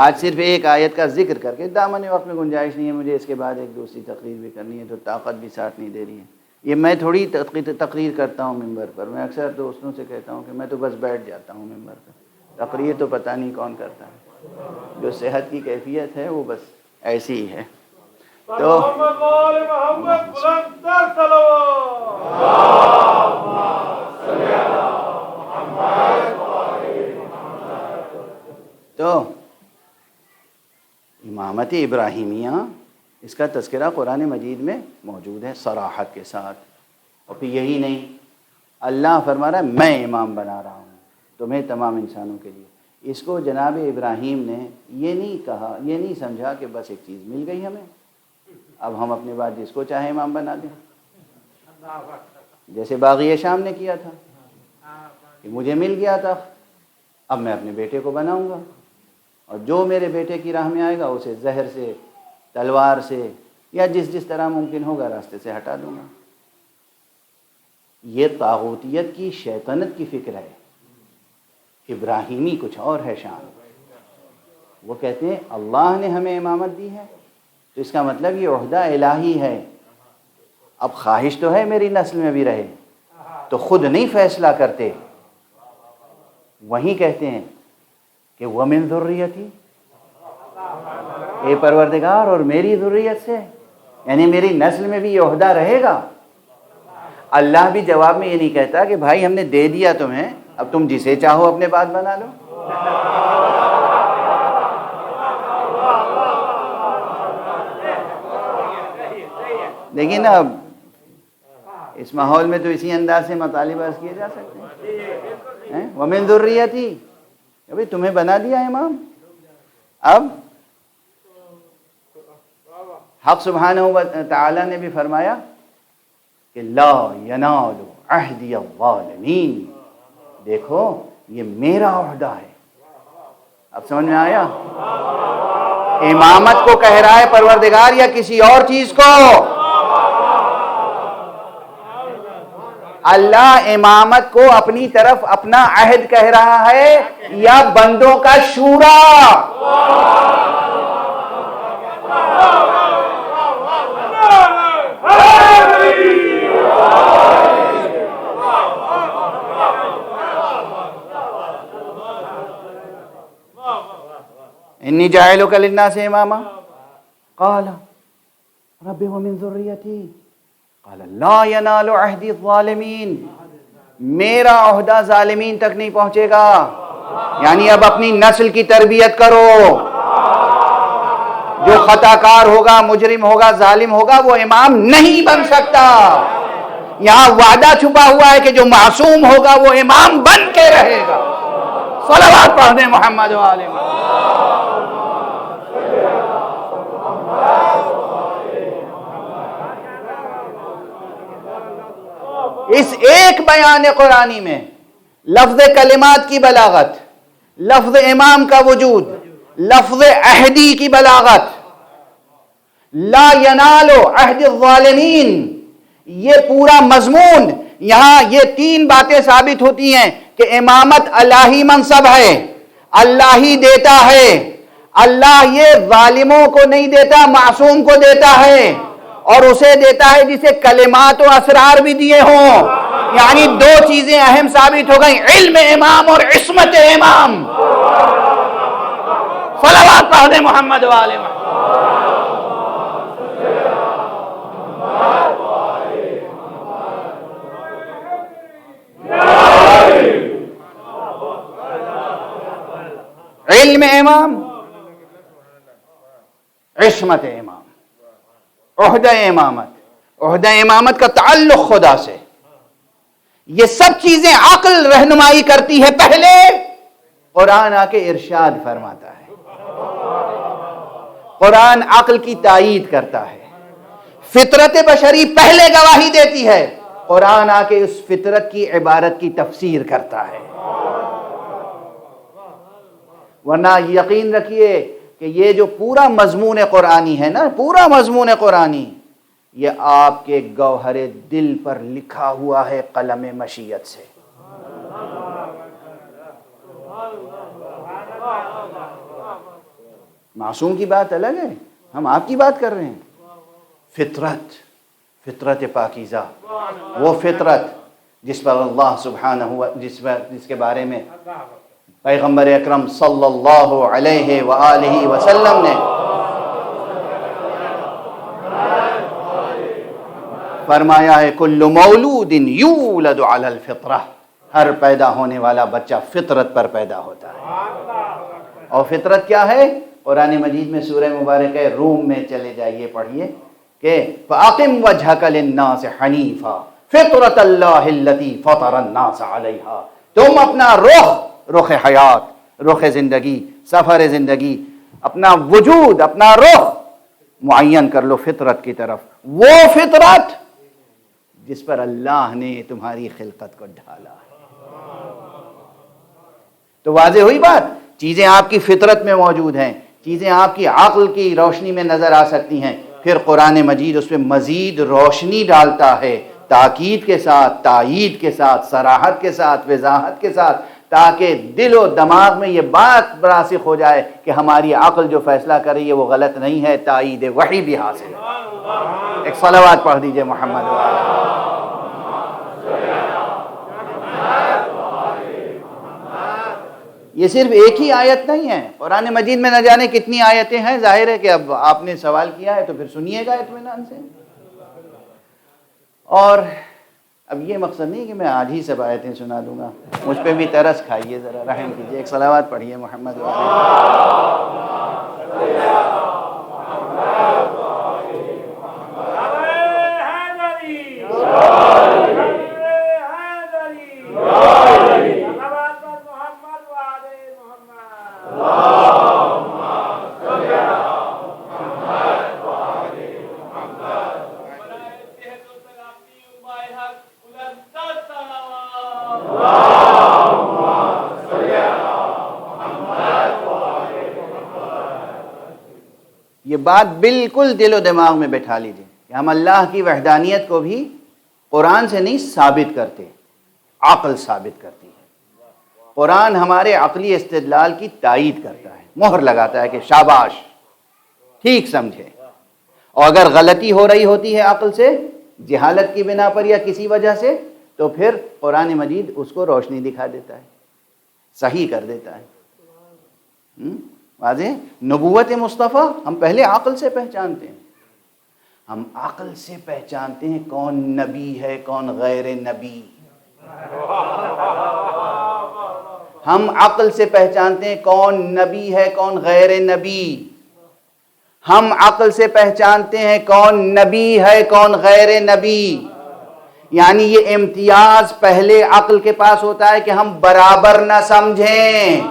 آج صرف ایک آیت کا ذکر کر کے، دامن وقت میں گنجائش نہیں ہے، مجھے اس کے بعد ایک دوسری تقریر بھی کرنی ہے تو طاقت بھی ساتھ نہیں دے رہی ہے. یہ میں تھوڑی تقریر کرتا ہوں ممبر پر. میں اکثر دوستوں سے کہتا ہوں کہ میں تو بس بیٹھ جاتا ہوں ممبر پر، تقریر تو پتہ نہیں کون کرتا ہے. جو صحت کی کیفیت ہے وہ بس ایسی ہی ہے. تو امامت ابراہیمیہ اس کا تذکرہ قرآن مجید میں موجود ہے صراحت کے ساتھ. اور پھر یہی نہیں، اللہ فرما رہا ہے میں امام بنا رہا ہوں تمہیں تمام انسانوں کے لیے. اس کو جناب ابراہیم نے یہ نہیں کہا، یہ نہیں سمجھا کہ بس ایک چیز مل گئی ہمیں، اب ہم اپنے بعد جس کو چاہے امام بنا دیں، جیسے باغی شام نے کیا تھا. کہ مجھے مل گیا تھا، اب میں اپنے بیٹے کو بناؤں گا، اور جو میرے بیٹے کی راہ میں آئے گا اسے زہر سے، تلوار سے، یا جس طرح ممکن ہوگا راستے سے ہٹا دوں گا۔ یہ طاغوتیت کی، شیطنت کی فکر ہے۔ ابراہیمی کچھ اور ہے شان۔ وہ کہتے ہیں اللہ نے ہمیں امامت دی ہے تو اس کا مطلب یہ عہدہ الہی ہے۔ اب خواہش تو ہے میری نسل میں بھی رہے، تو خود نہیں فیصلہ کرتے، وہیں کہتے ہیں کہ وَمِن ذُرِّيَّتِي، اے پروردگار اور میری ذریت سے، یعنی میری نسل میں بھی یہ عہدہ رہے گا۔ اللہ بھی جواب میں یہ نہیں کہتا کہ بھائی ہم نے دے دیا تمہیں، اب تم جسے چاہو اپنے بعد بنا لو۔ لیکن اب اس ماحول میں تو اسی انداز سے مطالبہ کیے جا سکتے ہیں۔ وَمِن ذُرِّيَّتِي، ابھی تمہیں بنا دیا امام۔ اب حق سبحانہ و تعالی نے بھی فرمایا کہ لا ینال عہدی الظالمین، دیکھو یہ میرا عہدہ ہے۔ اب سمجھ میں آیا؟ امامت کو کہہ رہا ہے پروردگار یا کسی اور چیز کو؟ اللہ امامت کو اپنی طرف اپنا عہد کہہ رہا ہے یا بندوں کا شورا؟ انی جاعلک للناس اماما قال رب ومن ذریتی قال لا ینال عہدی الظالمین، میرا عہدہ ظالمین تک نہیں پہنچے گا۔ یعنی اب اپنی نسل کی تربیت کرو، جو خطا کار ہوگا، مجرم ہوگا، ظالم ہوگا، وہ امام نہیں بن سکتا۔ یہاں وعدہ چھپا ہوا ہے کہ جو معصوم ہوگا وہ امام بن کے رہے گا۔ صلوات پڑھ دیں محمد و آل محمد۔ اس ایک بیان قرآنی میں لفظ کلمات کی بلاغت، لفظ امام کا وجود، لفظ عہدی کی بلاغت، لا ینال عہد الظالمین، یہ پورا مضمون، یہاں یہ تین باتیں ثابت ہوتی ہیں کہ امامت الہی منصب ہے، اللہ ہی دیتا ہے۔ اللہ یہ ظالموں کو نہیں دیتا، معصوم کو دیتا ہے، اور اسے دیتا ہے جسے کلمات و اسرار بھی دیے ہوں۔ یعنی دو چیزیں اہم ثابت ہو گئیں، علم امام اور عصمت امام۔ صلوات پڑھ دیں محمد و آل محمد۔ علم امام، عصمت امام، عہدہ امامت، عہدہ امامت کا تعلق خدا سے۔ یہ سب چیزیں عقل رہنمائی کرتی ہے، پہلے قرآن آ کے ارشاد فرماتا ہے، قرآن عقل کی تائید کرتا ہے، فطرت بشری پہلے گواہی دیتی ہے، قرآن آ کے اس فطرت کی عبارت کی تفسیر کرتا ہے۔ ورنہ یقین رکھیے کہ یہ جو پورا مضمون قرآنی ہے نا، پورا مضمون قرآنی، یہ آپ کے گوہر دل پر لکھا ہوا ہے قلم مشیت سے۔ معصوم کی بات الگ ہے، ہم آپ کی بات کر رہے ہیں۔ فطرت پاکیزہ، وہ فطرت جس پر اللہ سبحانہ جس کے بارے میں پیغمبر اکرم صلی اللہ علیہ وآلہ وسلم نے فرمایا ہے کل مولود یولد علی الفطرہ، ہر پیدا ہونے والا بچہ فطرت پر پیدا ہوتا ہے۔ اور فطرت کیا ہے؟ قرآن مجید میں سورہ مبارکہ روم میں چلے جائیے، پڑھیے کہ فَأَقِمْ وَجْهَكَ لِلنَّاسِ حَنِيفًا فِطْرَةَ اللَّهِ الَّتِي فَطَرَ النَّاسَ عَلَيْهَا، تم اپنا رخ حیات، رخ زندگی، سفر زندگی، اپنا وجود، اپنا رخ معین کر لو فطرت کی طرف، وہ فطرت جس پر اللہ نے تمہاری خلقت کو ڈھالا ہے۔ تو واضح ہوئی بات، چیزیں آپ کی فطرت میں موجود ہیں، چیزیں آپ کی عقل کی روشنی میں نظر آ سکتی ہیں، پھر قرآن مجید اس پہ مزید روشنی ڈالتا ہے، تاکید کے ساتھ، تائید کے ساتھ، صراحت کے ساتھ، وضاحت کے ساتھ، تاکہ دل و دماغ میں یہ بات راسخ ہو جائے کہ ہماری عقل جو فیصلہ کر رہی ہے وہ غلط نہیں ہے، تائید وحی بھی حاصل ہے۔ ایک صلوات پڑھ دیجئے محمد وعلیہ۔ یہ صرف ایک ہی آیت نہیں ہے، قرآن مجید میں نہ جانے کتنی آیتیں ہیں۔ ظاہر ہے کہ اب آپ نے سوال کیا ہے تو پھر سنیے گا اطمینان سے۔ اور اب یہ مقصد نہیں کہ میں آج ہی سب آیتیں سنا دوں گا، مجھ پہ بھی ترس کھائیے، ذرا رحم کیجیے، ایک صلوات پڑھیے محمد یہ بات بالکل دل و دماغ میں بٹھا لیجیے کہ ہم اللہ کی وحدانیت کو بھی قرآن سے نہیں ثابت کرتے، عقل ثابت کرتی ہے۔ قرآن ہمارے عقلی استدلال کی تائید کرتا ہے، مہر لگاتا ہے کہ شاباش، ٹھیک سمجھے۔ اور اگر غلطی ہو رہی ہوتی ہے عقل سے، جہالت کی بنا پر یا کسی وجہ سے، تو پھر قرآن مجید اس کو روشنی دکھا دیتا ہے، صحیح کر دیتا ہے۔ واضح؟ نبوت مصطفیٰ ہم پہلے عقل سے پہچانتے ہیں، ہم عقل سے پہچانتے ہیں کون نبی ہے کون غیر نبی، ہم عقل سے پہچانتے ہیں کون نبی ہے کون غیر نبی، ہم عقل سے پہچانتے ہیں کون نبی ہے کون غیر نبی۔ یعنی یہ امتیاز پہلے عقل کے پاس ہوتا ہے کہ ہم برابر نہ سمجھیں۔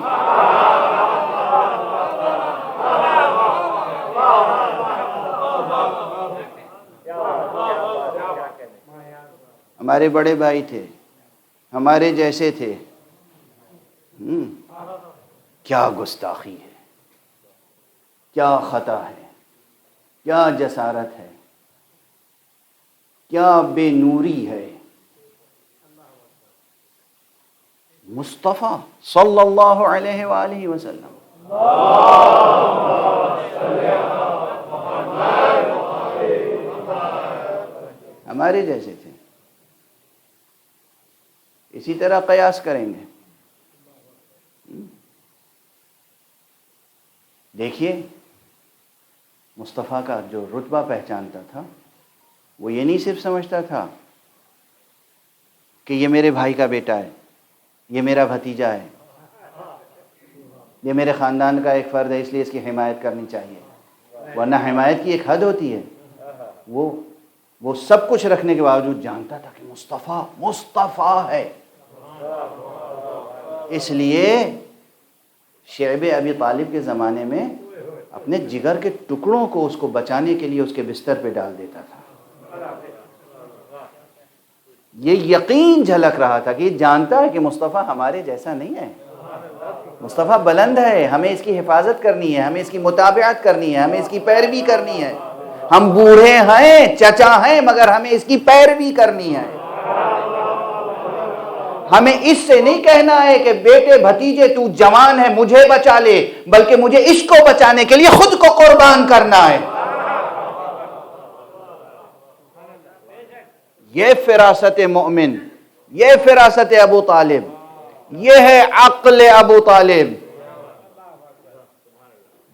ہمارے بڑے بھائی تھے، ہمارے جیسے تھے، کیا گستاخی ہے، کیا خطا ہے، کیا جسارت ہے، کیا بے نوری ہے۔ مصطفیٰ صلی اللہ علیہ وآلہ وسلم ہمارے جیسے تھے۔ اسی طرح قیاس کریں گے۔ دیکھیے مصطفیٰ کا جو رتبہ پہچانتا تھا، وہ یہ نہیں صرف سمجھتا تھا کہ یہ میرے بھائی کا بیٹا ہے، یہ میرا بھتیجا ہے، یہ میرے خاندان کا ایک فرد ہے، اس لیے اس کی حمایت کرنی چاہیے۔ ورنہ حمایت کی ایک حد ہوتی ہے۔ وہ سب کچھ رکھنے کے باوجود جانتا تھا کہ مصطفیٰ ہے۔ اس لیے شعیب ابی طالب کے زمانے میں اپنے جگر کے ٹکڑوں کو اس کو بچانے کے لیے اس کے بستر پہ ڈال دیتا تھا۔ یہ یقین جھلک رہا تھا کہ یہ جانتا ہے کہ مصطفیٰ ہمارے جیسا نہیں ہے، مصطفیٰ بلند ہے، ہمیں اس کی حفاظت کرنی ہے، ہمیں اس کی متابعت کرنی ہے، ہمیں اس کی پیروی کرنی ہے۔ ہم بوڑھے ہیں، چچا ہیں، مگر ہمیں اس کی پیروی کرنی ہے۔ ہمیں اس سے نہیں کہنا ہے کہ بیٹے بھتیجے تو جوان ہے مجھے بچا لے، بلکہ مجھے اس کو بچانے کے لیے خود کو قربان کرنا ہے۔ یہ فراست مومن، یہ فراست ابو طالب، یہ ہے عقل ابو طالب۔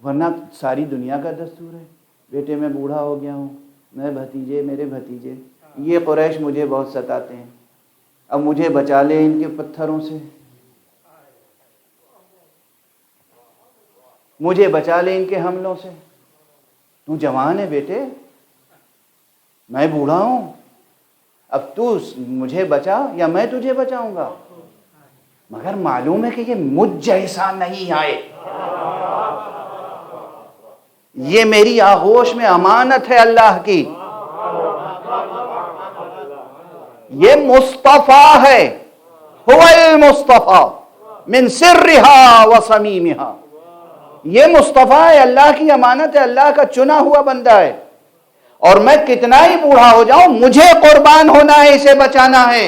ورنہ ساری دنیا کا دستور ہے، بیٹے میں بوڑھا ہو گیا ہوں، میں بھتیجے، میرے بھتیجے، یہ قریش مجھے بہت ستاتے ہیں، اب مجھے بچا لے ان کے پتھروں سے، مجھے بچا لے ان کے حملوں سے۔ تو جوان ہے بیٹے، میں بوڑھا ہوں، اب تو مجھے بچا یا میں تجھے بچاؤں گا۔ مگر معلوم ہے کہ یہ مجھ جیسا نہیں آئے، یہ میری آغوش میں امانت ہے اللہ کی، یہ مصطفیٰ ہے، هو المصطفیٰ، من سرها وصمیمها. یہ مصطفیٰ ہے، اللہ کی امانت ہے، اللہ کا چنا ہوا بندہ ہے، اور میں کتنا ہی بوڑھا ہو جاؤں مجھے قربان ہونا ہے، اسے بچانا ہے،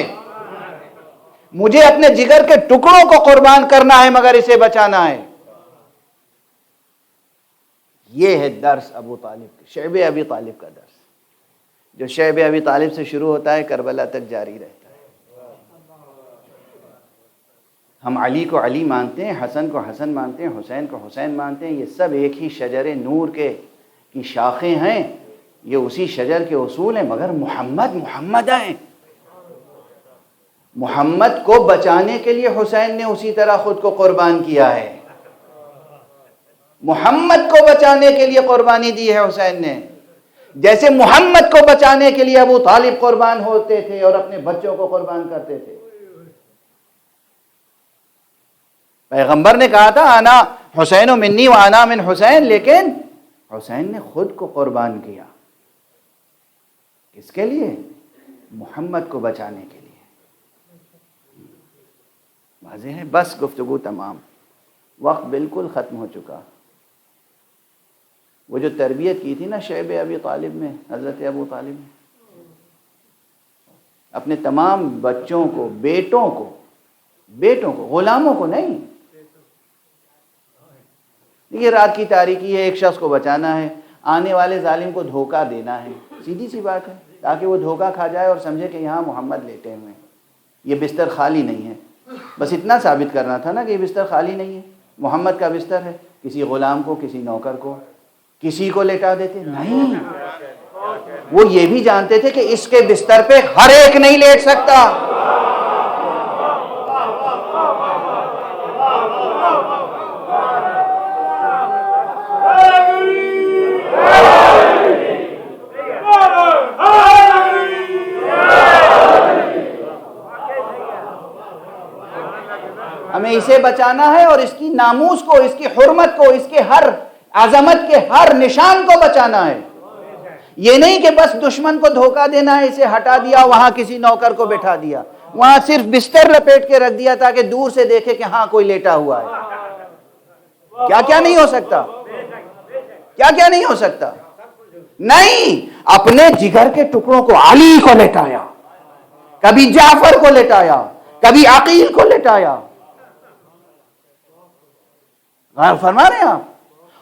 مجھے اپنے جگر کے ٹکڑوں کو قربان کرنا ہے مگر اسے بچانا ہے. یہ ہے درس ابو طالب، شعب ابی طالب کا درس، جو شعب ابی طالب سے شروع ہوتا ہے کربلا تک جاری رہتا ہے. ہم علی کو علی مانتے ہیں، حسن کو حسن مانتے ہیں، حسین کو حسین مانتے ہیں، یہ سب ایک ہی شجر نور کی شاخیں ہیں، یہ اسی شجر کے اصول ہیں، مگر محمد محمد ہیں. محمد کو بچانے کے لیے حسین نے اسی طرح خود کو قربان کیا ہے، محمد کو بچانے کے لیے قربانی دی ہے حسین نے، جیسے محمد کو بچانے کے لیے ابو طالب قربان ہوتے تھے اور اپنے بچوں کو قربان کرتے تھے. پیغمبر نے کہا تھا انا حسین منی و انا من حسین، لیکن حسین نے خود کو قربان کیا. کس کے لیے؟ محمد کو بچانے کے لیے. واضح ہے. بس گفتگو تمام، وقت بالکل ختم ہو چکا. وہ جو تربیت کی تھی نا شعب ابی طالب میں، حضرت ابو طالب نے اپنے تمام بچوں کو، بیٹوں کو، غلاموں کو نہیں. یہ رات کی تاریکی ہے، ایک شخص کو بچانا ہے، آنے والے ظالم کو دھوکہ دینا ہے، سیدھی سی بات ہے، تاکہ وہ دھوکہ کھا جائے اور سمجھے کہ یہاں محمد لیٹے ہوئے ہیں، یہ بستر خالی نہیں ہے. بس اتنا ثابت کرنا تھا نا کہ یہ بستر خالی نہیں ہے، محمد کا بستر ہے. کسی غلام کو، کسی نوکر کو، کسی کو لیٹا دیتے نہیں. وہ یہ بھی جانتے تھے کہ اس کے بستر پہ ہر ایک نہیں لیٹ سکتا. ہمیں اسے بچانا ہے اور اس کی ناموس کو، اس کی حرمت کو، اس کے ہر عظمت کے ہر نشان کو بچانا ہے. یہ نہیں کہ بس دشمن کو دھوکہ دینا ہے، اسے ہٹا دیا، وہاں کسی نوکر کو بٹھا دیا، وہاں صرف بستر لپیٹ کے رکھ دیا تاکہ دور سے دیکھے کہ ہاں کوئی لیٹا ہوا ہے. کیا کیا نہیں ہو سکتا، کیا کیا نہیں ہو سکتا. نہیں، اپنے جگر کے ٹکڑوں کو، علی کو لٹایا، کبھی جعفر کو لٹایا، کبھی عقیل کو لٹایا. فرما رہے ہیں آپ.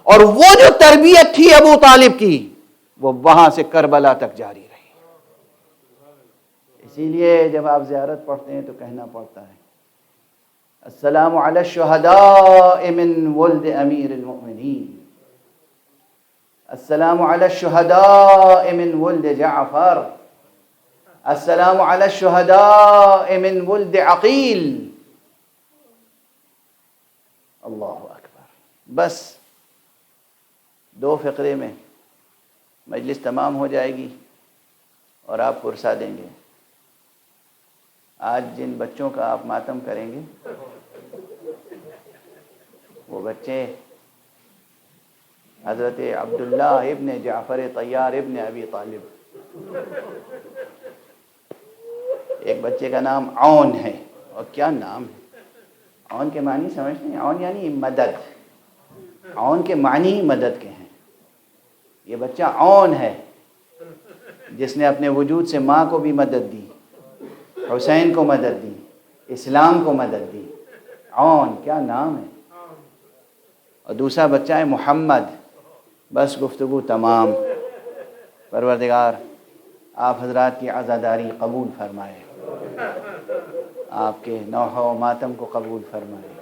اور وہ جو تربیت تھی ابو طالب کی، وہ وہاں سے کربلا تک جاری رہی. اسی لیے جب آپ زیارت پڑھتے ہیں تو کہنا پڑتا ہے السلام علی الشہداء من ولد امیر المؤمنین، السلام علی الشہداء من ولد جعفر، السلام علی الشہداء من ولد عقیل. اللہ اکبر. بس 2 فقرے میں مجلس تمام ہو جائے گی اور آپ پرسا دیں گے. آج جن بچوں کا آپ ماتم کریں گے وہ بچے حضرت عبداللہ ابن جعفر طیار ابن ابی طالب. ایک بچے کا نام عون ہے، اور کیا نام ہے! عون کے معنی سمجھتے ہیں؟ عون یعنی مدد، عون کے معنی مدد کے ہیں. یہ بچہ عون ہے جس نے اپنے وجود سے ماں کو بھی مدد دی، حسین کو مدد دی، اسلام کو مدد دی. عون کیا نام ہے! اور دوسرا بچہ ہے محمد. بس گفتگو تمام. پروردگار آپ حضرات کی عزاداری قبول فرمائے، آپ کے نوحہ و ماتم کو قبول فرمائے،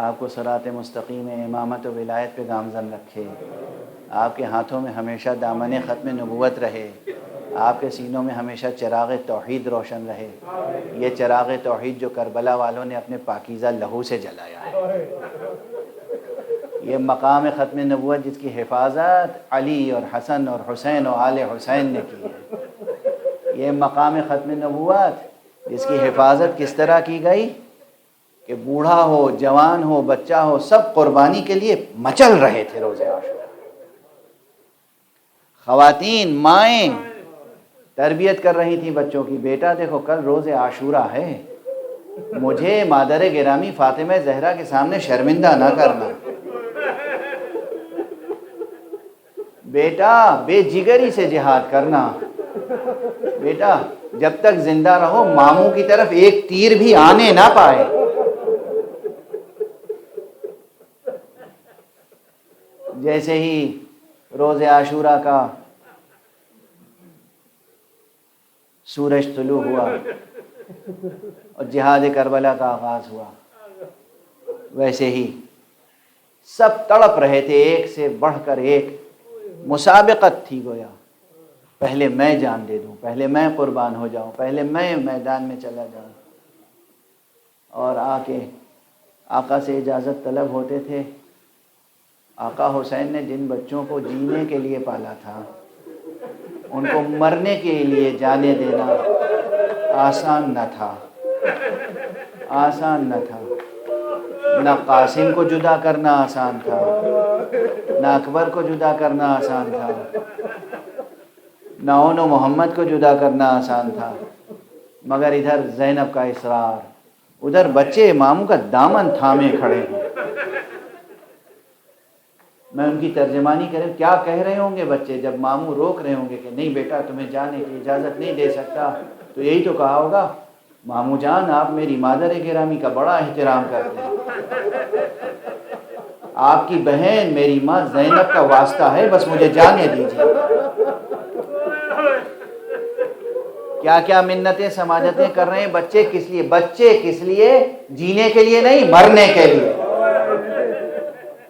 آپ کو صراط مستقیم امامت و ولایت پہ گامزن رکھے، آپ کے ہاتھوں میں ہمیشہ دامن ختم نبوت رہے، آپ کے سینوں میں ہمیشہ چراغ توحید روشن رہے. یہ چراغ توحید جو کربلا والوں نے اپنے پاکیزہ لہو سے جلایا ہے، یہ مقام ختم نبوت جس کی حفاظت علی اور حسن اور حسین و آل حسین نے کی ہے، یہ مقام ختم نبوت جس کی حفاظت کس طرح کی گئی کہ بوڑھا ہو، جوان ہو، بچہ ہو، سب قربانی کے لیے مچل رہے تھے روز عاشورا. خواتین، مائیں تربیت کر رہی تھیں بچوں کی، بیٹا دیکھو کل روز عاشورا ہے، مجھے مادر گرامی فاطمہ زہرا کے سامنے شرمندہ نہ کرنا۔ بیٹا بے جگری سے جہاد کرنا، بیٹا جب تک زندہ رہو ماموں کی طرف ایک تیر بھی آنے نہ پائے۔ جیسے ہی روز عاشورہ کا سورج طلوع ہوا اور جہاد کربلا کا آغاز ہوا، ویسے ہی سب تڑپ رہے تھے، ایک سے بڑھ کر ایک مسابقت تھی گویا، پہلے میں جان دے دوں، پہلے میں قربان ہو جاؤں، پہلے میں میدان میں چلا جاؤں۔ اور آ کے آقا سے اجازت طلب ہوتے تھے۔ آقا حسین نے جن بچوں کو جینے کے لیے پالا تھا ان کو مرنے کے لیے جانے دینا آسان نہ تھا، آسان نہ تھا۔ نہ قاسم کو جدا کرنا آسان تھا، نہ اکبر کو جدا کرنا آسان تھا، نہ اون و محمد کو جدا کرنا آسان تھا، مگر ادھر زینب کا اصرار، ادھر بچے ماموں کا دامن تھامے کھڑے ہیں۔ میں ان کی ترجمانی کروں، کیا کہہ رہے ہوں گے بچے جب ماموں روک رہے ہوں گے کہ نہیں بیٹا تمہیں جانے کی اجازت نہیں دے سکتا، تو یہی تو کہا ہوگا ماموں جان آپ میری مادر گرامی کا بڑا احترام کرتے ہیں، آپ کی بہن میری ماں زینب کا واسطہ ہے، بس مجھے جانے دیجیے۔ کیا کیا منتیں سماجتیں کر رہے ہیں بچے کس لیے؟ بچے کس لیے؟ جینے کے لیے نہیں، مرنے کے لیے۔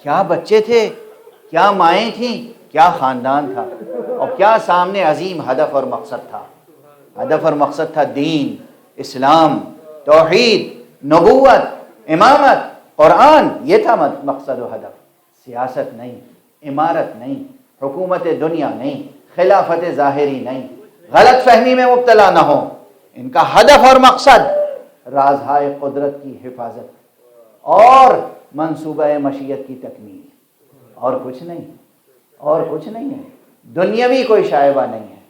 کیا بچے تھے، کیا مائیں تھیں، کیا خاندان تھا، اور کیا سامنے عظیم ہدف اور مقصد تھا۔ ہدف اور مقصد تھا دین، اسلام، توحید، نبوت، امامت، قرآن، یہ تھا مقصد و ہدف۔ سیاست نہیں، امارت نہیں، حکومت دنیا نہیں، خلافت ظاہری نہیں، غلط فہمی میں مبتلا نہ ہو۔ ان کا ہدف اور مقصد رازہائے قدرت کی حفاظت اور منصوبہ مشیت کی تکمیل، اور کچھ نہیں، اور کچھ نہیں ہے، دنیاوی کوئی شائبہ نہیں ہے۔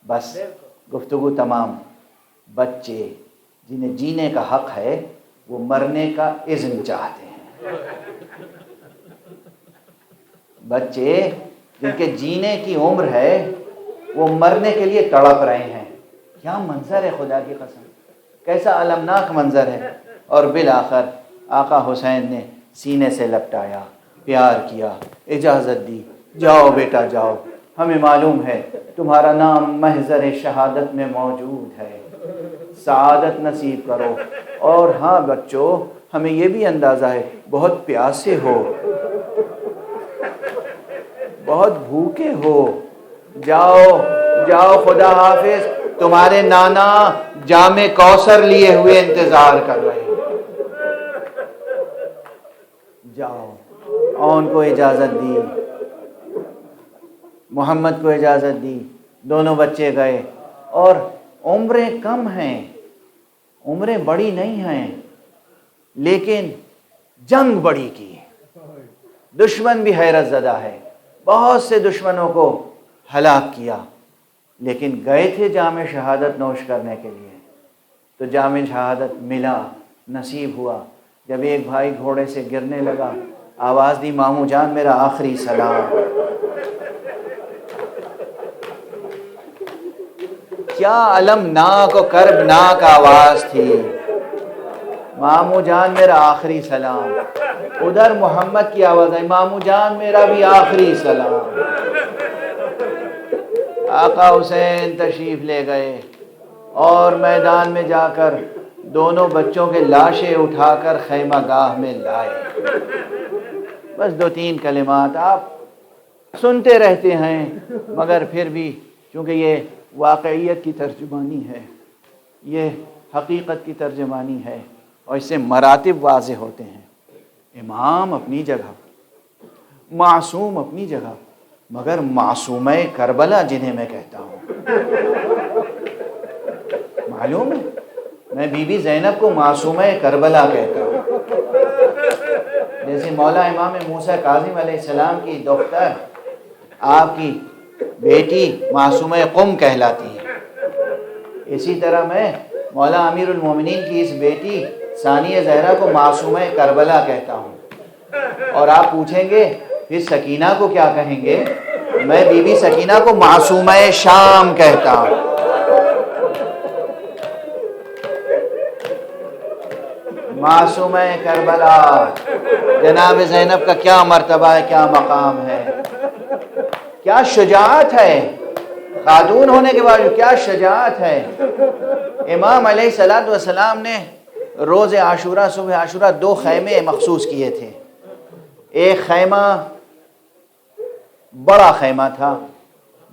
بس گفتگو تمام۔ بچے جنہیں جینے کا حق ہے وہ مرنے کا اذن چاہتے ہیں۔ بچے جن کے جینے کی عمر ہے وہ مرنے کے لیے تڑپ رہے ہیں۔ کیا منظر ہے، خدا کی قسم کیسا المناک منظر ہے۔ اور بالآخر آقا حسین نے سینے سے لپٹایا، پیار کیا، اجازت دی، جاؤ بیٹا جاؤ، ہمیں معلوم ہے تمہارا نام محضر شہادت میں موجود ہے، سعادت نصیب کرو۔ اور ہاں بچوں ہمیں یہ بھی اندازہ ہے بہت پیاسے ہو، بہت بھوکے ہو، جاؤ جاؤ خدا حافظ، تمہارے نانا جام کوثر لیے ہوئے انتظار کر رہے ہیں، جاؤ۔ اور ان کو اجازت دی، محمد کو اجازت دی، دونوں بچے گئے۔ اور عمریں کم ہیں، عمریں بڑی نہیں ہیں، لیکن جنگ بڑی کی، دشمن بھی حیرت زدہ ہے، بہت سے دشمنوں کو ہلاک کیا، لیکن گئے تھے جام شہادت نوش کرنے کے لیے، تو جام شہادت ملا، نصیب ہوا۔ جب ایک بھائی گھوڑے سے گرنے لگا، آواز دی ماموں جان میرا آخری سلام۔ کیا المناک و کربناک آواز تھی، ماموں جان میرا آخری سلام۔ ادھر محمد کی آواز آئی، ماموں جان میرا بھی آخری سلام۔ آقا حسین تشریف لے گئے اور میدان میں جا کر دونوں بچوں کے لاشیں اٹھا کر خیمہ گاہ میں لائے۔ بس 2-3 کلمات آپ سنتے رہتے ہیں، مگر پھر بھی چونکہ یہ واقعیت کی ترجمانی ہے، یہ حقیقت کی ترجمانی ہے، اور اس سے مراتب واضح ہوتے ہیں۔ امام اپنی جگہ، معصوم اپنی جگہ، مگر معصومہ کربلا جنہیں میں کہتا ہوں، معلوم ہے میں بی بی زینب کو معصومہ کربلا کہتا ہوں۔ جیسے مولا امام موسیٰ کاظم علیہ السلام کی دختر آپ کی بیٹی معصومہ قم کہلاتی ہے، اسی طرح میں مولا امیر المومنین کی اس بیٹی ثانیہ زہرا کو معصومہ کربلا کہتا ہوں، اور آپ پوچھیں گے پھر سکینہ کو کیا کہیں گے؟ میں بی بی سکینہ کو معصومہ شام کہتا ہوں۔ معصومہ کربلا، جناب زینب کا کیا مرتبہ ہے، کیا مقام ہے، کیا شجاعت ہے، خاتون ہونے کے بعد کیا شجاعت ہے۔ امام علیہ الصلوۃ والسلام نے روز عاشورہ، صبح عاشورہ 2 خیمے مخصوص کیے تھے۔ ایک خیمہ بڑا خیمہ تھا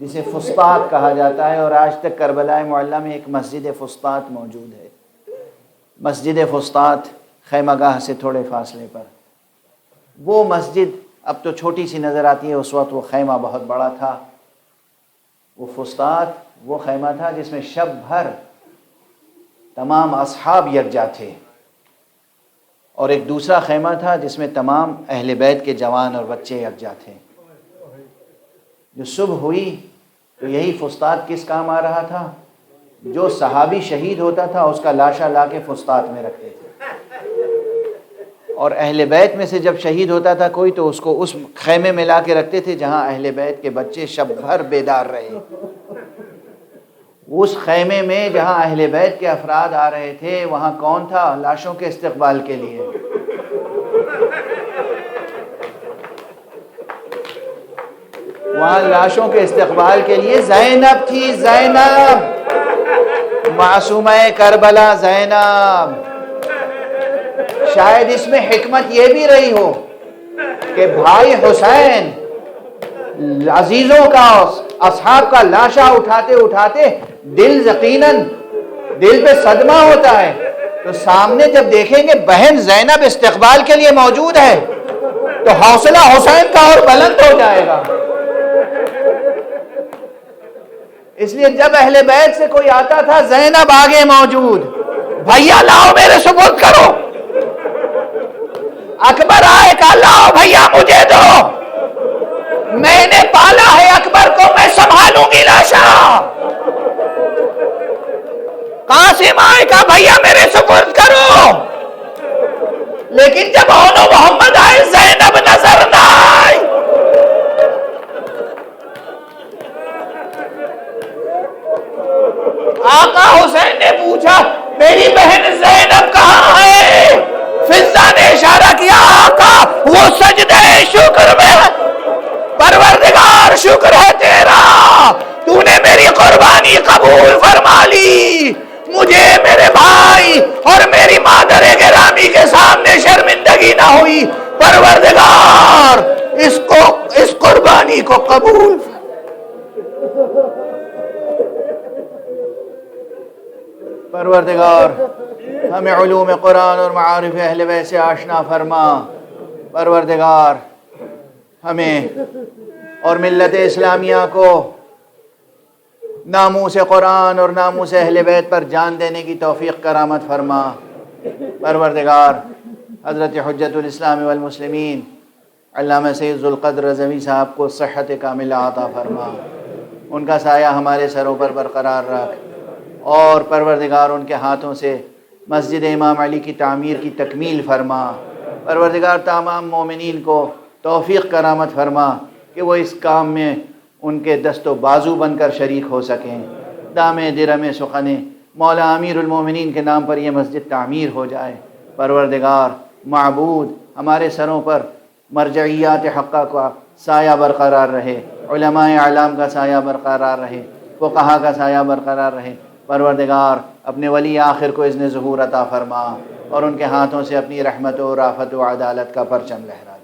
جسے فسطاط کہا جاتا ہے، اور آج تک کربلا معلیٰ میں ایک مسجد فسطاط موجود ہے۔ مسجد فسطاط خیمہ گاہ سے تھوڑے فاصلے پر، وہ مسجد اب تو چھوٹی سی نظر آتی ہے، اس وقت وہ خیمہ بہت بڑا تھا۔ وہ فسطاط وہ خیمہ تھا جس میں شب بھر تمام اصحاب یکجا تھے، اور ایک دوسرا خیمہ تھا جس میں تمام اہل بیت کے جوان اور بچے یکجا تھے۔ جو صبح ہوئی تو یہی فسطاط کس کام آ رہا تھا؟ جو صحابی شہید ہوتا تھا اس کا لاشا لا کے فسطاط میں رکھتے تھے، اور اہل بیت میں سے جب شہید ہوتا تھا کوئی تو اس کو اس خیمے میں لا کے رکھتے تھے جہاں اہل بیت کے بچے شب بھر بیدار رہے۔ اس خیمے میں جہاں اہل بیت کے افراد آ رہے تھے وہاں کون تھا لاشوں کے استقبال کے لیے؟ وہاں لاشوں کے استقبال کے لیے زینب تھی، زینب، معصومہ کربلا زینب۔ شاید اس میں حکمت یہ بھی رہی ہو کہ بھائی حسین عزیزوں کا، اصحاب کا لاشا اٹھاتے اٹھاتے دل یقیناً دل پہ صدمہ ہوتا ہے، تو سامنے جب دیکھیں گے بہن زینب استقبال کے لیے موجود ہے تو حوصلہ حسین کا اور بلند ہو جائے گا۔ اس لیے جب اہل بیت سے کوئی آتا تھا زینب آگے موجود، بھیا لاؤ میرے سپرد کرو۔ اکبر آئے کہا لاؤ بھیا مجھے دو، میں نے پالا ہے اکبر کو، میں سنبھالوں گی لاشا۔ قاسم آئے کہا بھیا میرے سپرد کرو، لیکن جب اونو محمد آئے زینب نظر نہ آئی۔ آقا حسین نے پوچھا میری بہن زینب کہاں ہے؟ فضہ نے اشارہ کیا آقا وہ سجدہ شکر میں ہے۔ پروردگار شکر ہے تیرا، تو نے میری قربانی قبول فرما لی، مجھے میرے بھائی اور میری مادر گرامی کے سامنے شرمندگی نہ ہوئی۔ پروردگار اس قربانی کو قبول فرما۔ پروردگار ہمیں علوم قرآن اور معارف اہل بیت سے آشنا فرما۔ پروردگار ہمیں اور ملت اسلامیہ کو ناموس قرآن اور ناموس اہل بیت پر جان دینے کی توفیق کرامت فرما۔ پروردگار حضرت حجت الاسلام والمسلمین علامہ سید ذوالقدر رضوی صاحب کو صحت کاملہ عطا فرما، ان کا سایہ ہمارے سروں پر برقرار رکھ، اور پروردگار ان کے ہاتھوں سے مسجد امام علی کی تعمیر کی تکمیل فرما۔ پروردگار تمام مومنین کو توفیق کرامت فرما کہ وہ اس کام میں ان کے دست و بازو بن کر شریک ہو سکیں۔ دام درم سخن مولا امیر المومنین کے نام پر یہ مسجد تعمیر ہو جائے۔ پروردگار معبود ہمارے سروں پر مرجعیات حقہ کا سایہ برقرار رہے، علماء اعلام کا سایہ برقرار رہے، فقہا کا سایہ برقرار رہے۔ پروردگار اپنے ولی آخر کو اذن ظہور عطا فرما، اور ان کے ہاتھوں سے اپنی رحمت و رافت و عدالت کا پرچم لہرا۔